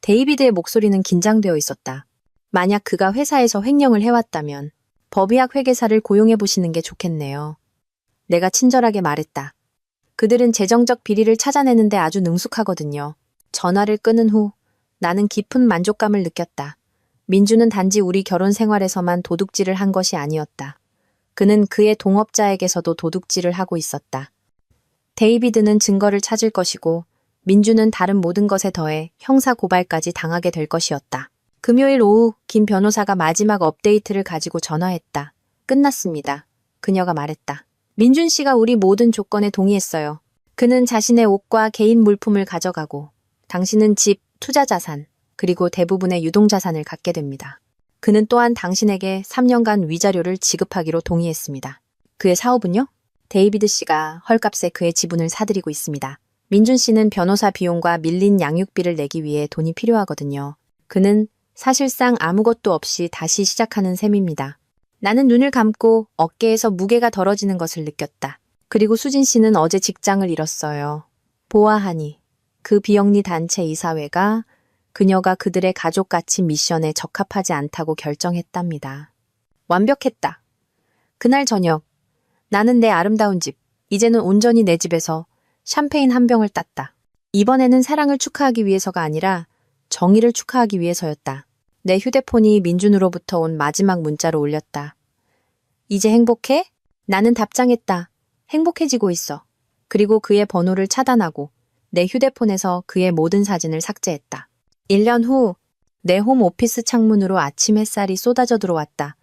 Speaker 1: 데이비드의 목소리는 긴장되어 있었다. 만약 그가 회사에서 횡령을 해왔다면 법의학 회계사를 고용해 보시는 게 좋겠네요. 내가 친절하게 말했다. 그들은 재정적 비리를 찾아내는데 아주 능숙하거든요. 전화를 끊은 후 나는 깊은 만족감을 느꼈다. 민주는 단지 우리 결혼 생활에서만 도둑질을 한 것이 아니었다. 그는 그의 동업자에게서도 도둑질을 하고 있었다. 데이비드는 증거를 찾을 것이고 민주는 다른 모든 것에 더해 형사 고발까지 당하게 될 것이었다. 금요일 오후 김 변호사가 마지막 업데이트를 가지고 전화했다. 끝났습니다. 그녀가 말했다. 민준 씨가 우리 모든 조건에 동의했어요. 그는 자신의 옷과 개인 물품을 가져가고 당신은 집, 투자 자산, 그리고 대부분의 유동자산을 갖게 됩니다. 그는 또한 당신에게 3년간 위자료를 지급하기로 동의했습니다. 그의 사업은요? 데이비드 씨가 헐값에 그의 지분을 사들이고 있습니다. 민준 씨는 변호사 비용과 밀린 양육비를 내기 위해 돈이 필요하거든요. 그는 사실상 아무것도 없이 다시 시작하는 셈입니다. 나는 눈을 감고 어깨에서 무게가 덜어지는 것을 느꼈다. 그리고 수진 씨는 어제 직장을 잃었어요. 보아하니 그 비영리 단체 이사회가 그녀가 그들의 가족가치 미션에 적합하지 않다고 결정했답니다. 완벽했다. 그날 저녁 나는 내 아름다운 집, 이제는 온전히 내 집에서 샴페인 한 병을 땄다. 이번에는 사랑을 축하하기 위해서가 아니라 정의를 축하하기 위해서였다. 내 휴대폰이 민준으로부터 온 마지막 문자로 울렸다. 이제 행복해? 나는 답장했다. 행복해지고 있어. 그리고 그의 번호를 차단하고 내 휴대폰에서 그의 모든 사진을 삭제했다. 1년 후 내 홈 오피스 창문으로 아침 햇살이 쏟아져 들어왔다.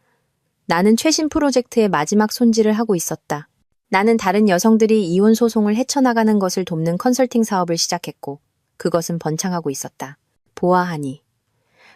Speaker 1: 나는 최신 프로젝트의 마지막 손질을 하고 있었다. 나는 다른 여성들이 이혼 소송을 헤쳐나가는 것을 돕는 컨설팅 사업을 시작했고 그것은 번창하고 있었다. 보아하니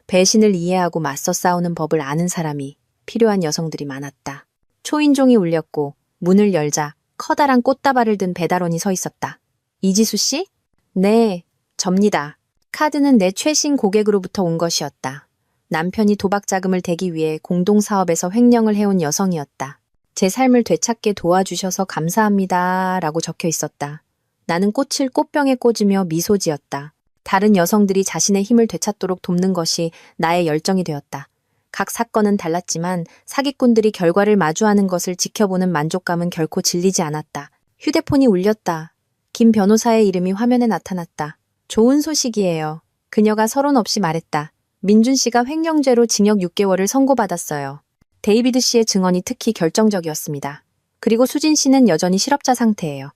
Speaker 1: 배신을 이해하고 맞서 싸우는 법을 아는 사람이 필요한 여성들이 많았다. 초인종이 울렸고 문을 열자 커다란 꽃다발을 든 배달원이 서 있었다. 이지수 씨? 네, 접니다. 카드는 내 최신 고객으로부터 온 것이었다. 남편이 도박 자금을 대기 위해 공동사업에서 횡령을 해온 여성이었다. 제 삶을 되찾게 도와주셔서 감사합니다. 라고 적혀 있었다. 나는 꽃을 꽃병에 꽂으며 미소 지었다. 다른 여성들이 자신의 힘을 되찾도록 돕는 것이 나의 열정이 되었다. 각 사건은 달랐지만 사기꾼들이 결과를 마주하는 것을 지켜보는 만족감은 결코 질리지 않았다. 휴대폰이 울렸다. 김 변호사의 이름이 화면에 나타났다. 좋은 소식이에요. 그녀가 서론 없이 말했다. 민준 씨가 횡령죄로 징역 6개월을 선고받았어요. 데이비드 씨의 증언이 특히 결정적이었습니다. 그리고 수진 씨는 여전히 실업자 상태예요.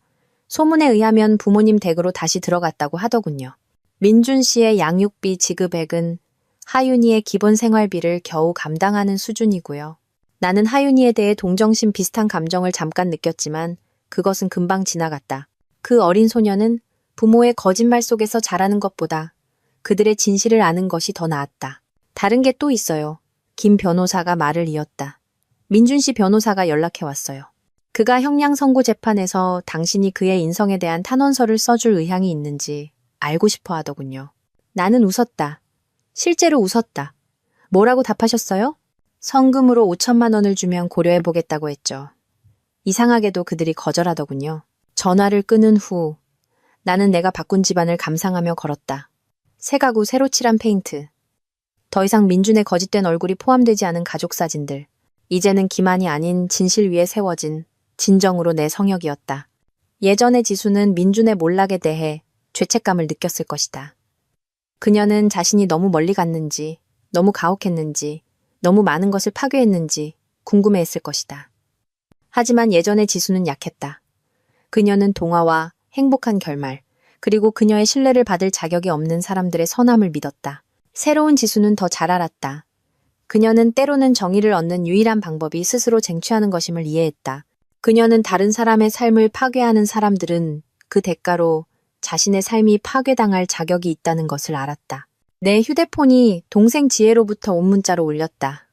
Speaker 1: 소문에 의하면 부모님 댁으로 다시 들어갔다고 하더군요. 민준 씨의 양육비 지급액은 하윤이의 기본 생활비를 겨우 감당하는 수준이고요. 나는 하윤이에 대해 동정심 비슷한 감정을 잠깐 느꼈지만 그것은 금방 지나갔다. 그 어린 소녀는 부모의 거짓말 속에서 자라는 것보다 그들의 진실을 아는 것이 더 나았다. 다른 게 또 있어요. 김 변호사가 말을 이었다. 민준 씨 변호사가 연락해 왔어요. 그가 형량 선고 재판에서 당신이 그의 인성에 대한 탄원서를 써줄 의향이 있는지 알고 싶어 하더군요. 나는 웃었다. 실제로 웃었다. 뭐라고 답하셨어요? 성금으로 5천만 원을 주면 고려해보겠다고 했죠. 이상하게도 그들이 거절하더군요. 전화를 끊은 후 나는 내가 바꾼 집안을 감상하며 걸었다. 새 가구 새로 칠한 페인트. 더 이상 민준의 거짓된 얼굴이 포함되지 않은 가족 사진들. 이제는 기만이 아닌 진실 위에 세워진 진정으로 내 성역이었다. 예전의 지수는 민준의 몰락에 대해 죄책감을 느꼈을 것이다. 그녀는 자신이 너무 멀리 갔는지, 너무 가혹했는지, 너무 많은 것을 파괴했는지 궁금해했을 것이다. 하지만 예전의 지수는 약했다. 그녀는 동화와 행복한 결말, 그리고 그녀의 신뢰를 받을 자격이 없는 사람들의 선함을 믿었다. 새로운 지수는 더 잘 알았다. 그녀는 때로는 정의를 얻는 유일한 방법이 스스로 쟁취하는 것임을 이해했다. 그녀는 다른 사람의 삶을 파괴하는 사람들은 그 대가로 자신의 삶이 파괴당할 자격이 있다는 것을 알았다. 내 휴대폰이 동생 지혜로부터 온 문자로 울렸다.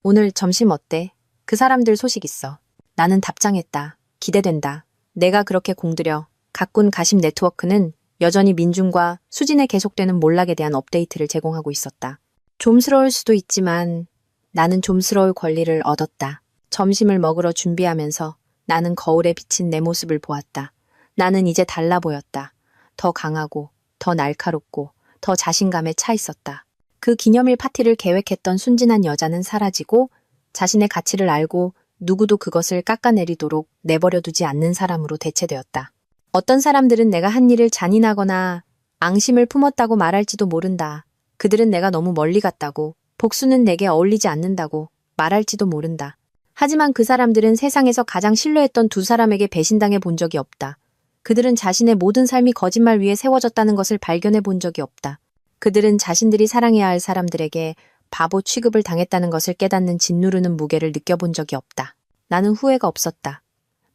Speaker 1: 오늘 점심 어때? 그 사람들 소식 있어. 나는 답장했다. 기대된다. 내가 그렇게 공들여 가꾼 가심 네트워크는 여전히 민준과 수진에 계속되는 몰락에 대한 업데이트를 제공하고 있었다. 좀스러울 수도 있지만 나는 좀스러울 권리를 얻었다. 점심을 먹으러 준비하면서 나는 거울에 비친 내 모습을 보았다. 나는 이제 달라 보였다. 더 강하고, 더 날카롭고, 더 자신감에 차 있었다. 그 기념일 파티를 계획했던 순진한 여자는 사라지고 자신의 가치를 알고 누구도 그것을 깎아내리도록 내버려두지 않는 사람으로 대체되었다. 어떤 사람들은 내가 한 일을 잔인하거나 앙심을 품었다고 말할지도 모른다. 그들은 내가 너무 멀리 갔다고, 복수는 내게 어울리지 않는다고 말할지도 모른다. 하지만 그 사람들은 세상에서 가장 신뢰했던 두 사람에게 배신당해 본 적이 없다. 그들은 자신의 모든 삶이 거짓말 위에 세워졌다는 것을 발견해 본 적이 없다. 그들은 자신들이 사랑해야 할 사람들에게 바보 취급을 당했다는 것을 깨닫는 짓누르는 무게를 느껴본 적이 없다. 나는 후회가 없었다.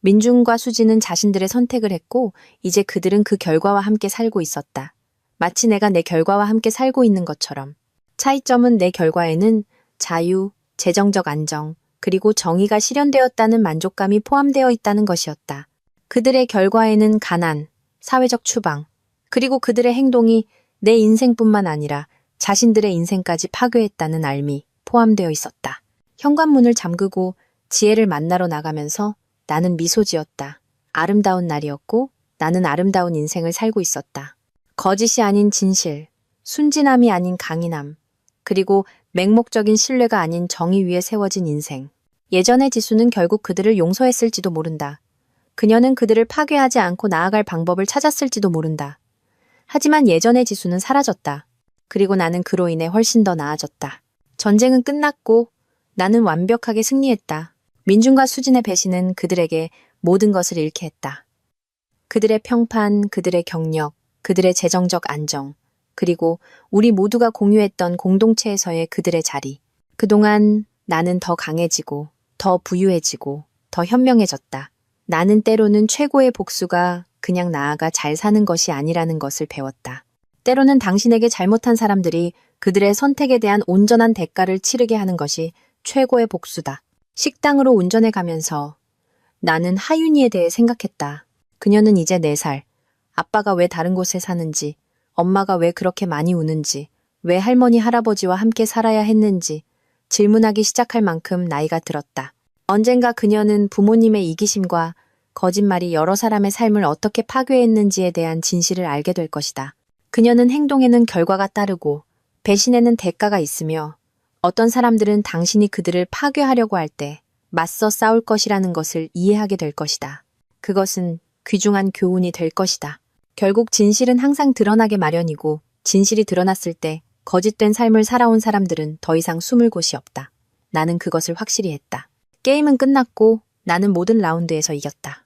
Speaker 1: 민준과 수지는 자신들의 선택을 했고 이제 그들은 그 결과와 함께 살고 있었다. 마치 내가 내 결과와 함께 살고 있는 것처럼. 차이점은 내 결과에는 자유, 재정적 안정, 그리고 정의가 실현되었다는 만족감이 포함되어 있다는 것이었다. 그들의 결과에는 가난, 사회적 추방, 그리고 그들의 행동이 내 인생뿐만 아니라 자신들의 인생까지 파괴했다는 알미 포함되어 있었다. 현관문을 잠그고 지혜를 만나러 나가면서 나는 미소 지었다. 아름다운 날이었고 나는 아름다운 인생을 살고 있었다. 거짓이 아닌 진실, 순진함이 아닌 강인함, 그리고 맹목적인 신뢰가 아닌 정의 위에 세워진 인생. 예전의 지수는 결국 그들을 용서했을지도 모른다. 그녀는 그들을 파괴하지 않고 나아갈 방법을 찾았을지도 모른다. 하지만 예전의 지수는 사라졌다. 그리고 나는 그로 인해 훨씬 더 나아졌다. 전쟁은 끝났고 나는 완벽하게 승리했다. 민준과 수진의 배신은 그들에게 모든 것을 잃게 했다. 그들의 평판, 그들의 경력, 그들의 재정적 안정, 그리고 우리 모두가 공유했던 공동체에서의 그들의 자리. 그동안 나는 더 강해지고, 더 부유해지고, 더 현명해졌다. 나는 때로는 최고의 복수가 그냥 나아가 잘 사는 것이 아니라는 것을 배웠다. 때로는 당신에게 잘못한 사람들이 그들의 선택에 대한 온전한 대가를 치르게 하는 것이 최고의 복수다. 식당으로 운전해 가면서 나는 하윤이에 대해 생각했다. 그녀는 이제 4살. 아빠가 왜 다른 곳에 사는지, 엄마가 왜 그렇게 많이 우는지, 왜 할머니 할아버지와 함께 살아야 했는지 질문하기 시작할 만큼 나이가 들었다. 언젠가 그녀는 부모님의 이기심과 거짓말이 여러 사람의 삶을 어떻게 파괴했는지에 대한 진실을 알게 될 것이다. 그녀는 행동에는 결과가 따르고 배신에는 대가가 있으며 어떤 사람들은 당신이 그들을 파괴하려고 할 때 맞서 싸울 것이라는 것을 이해하게 될 것이다. 그것은 귀중한 교훈이 될 것이다. 결국 진실은 항상 드러나게 마련이고 진실이 드러났을 때 거짓된 삶을 살아온 사람들은 더 이상 숨을 곳이 없다. 나는 그것을 확실히 했다. 게임은 끝났고 나는 모든 라운드에서 이겼다.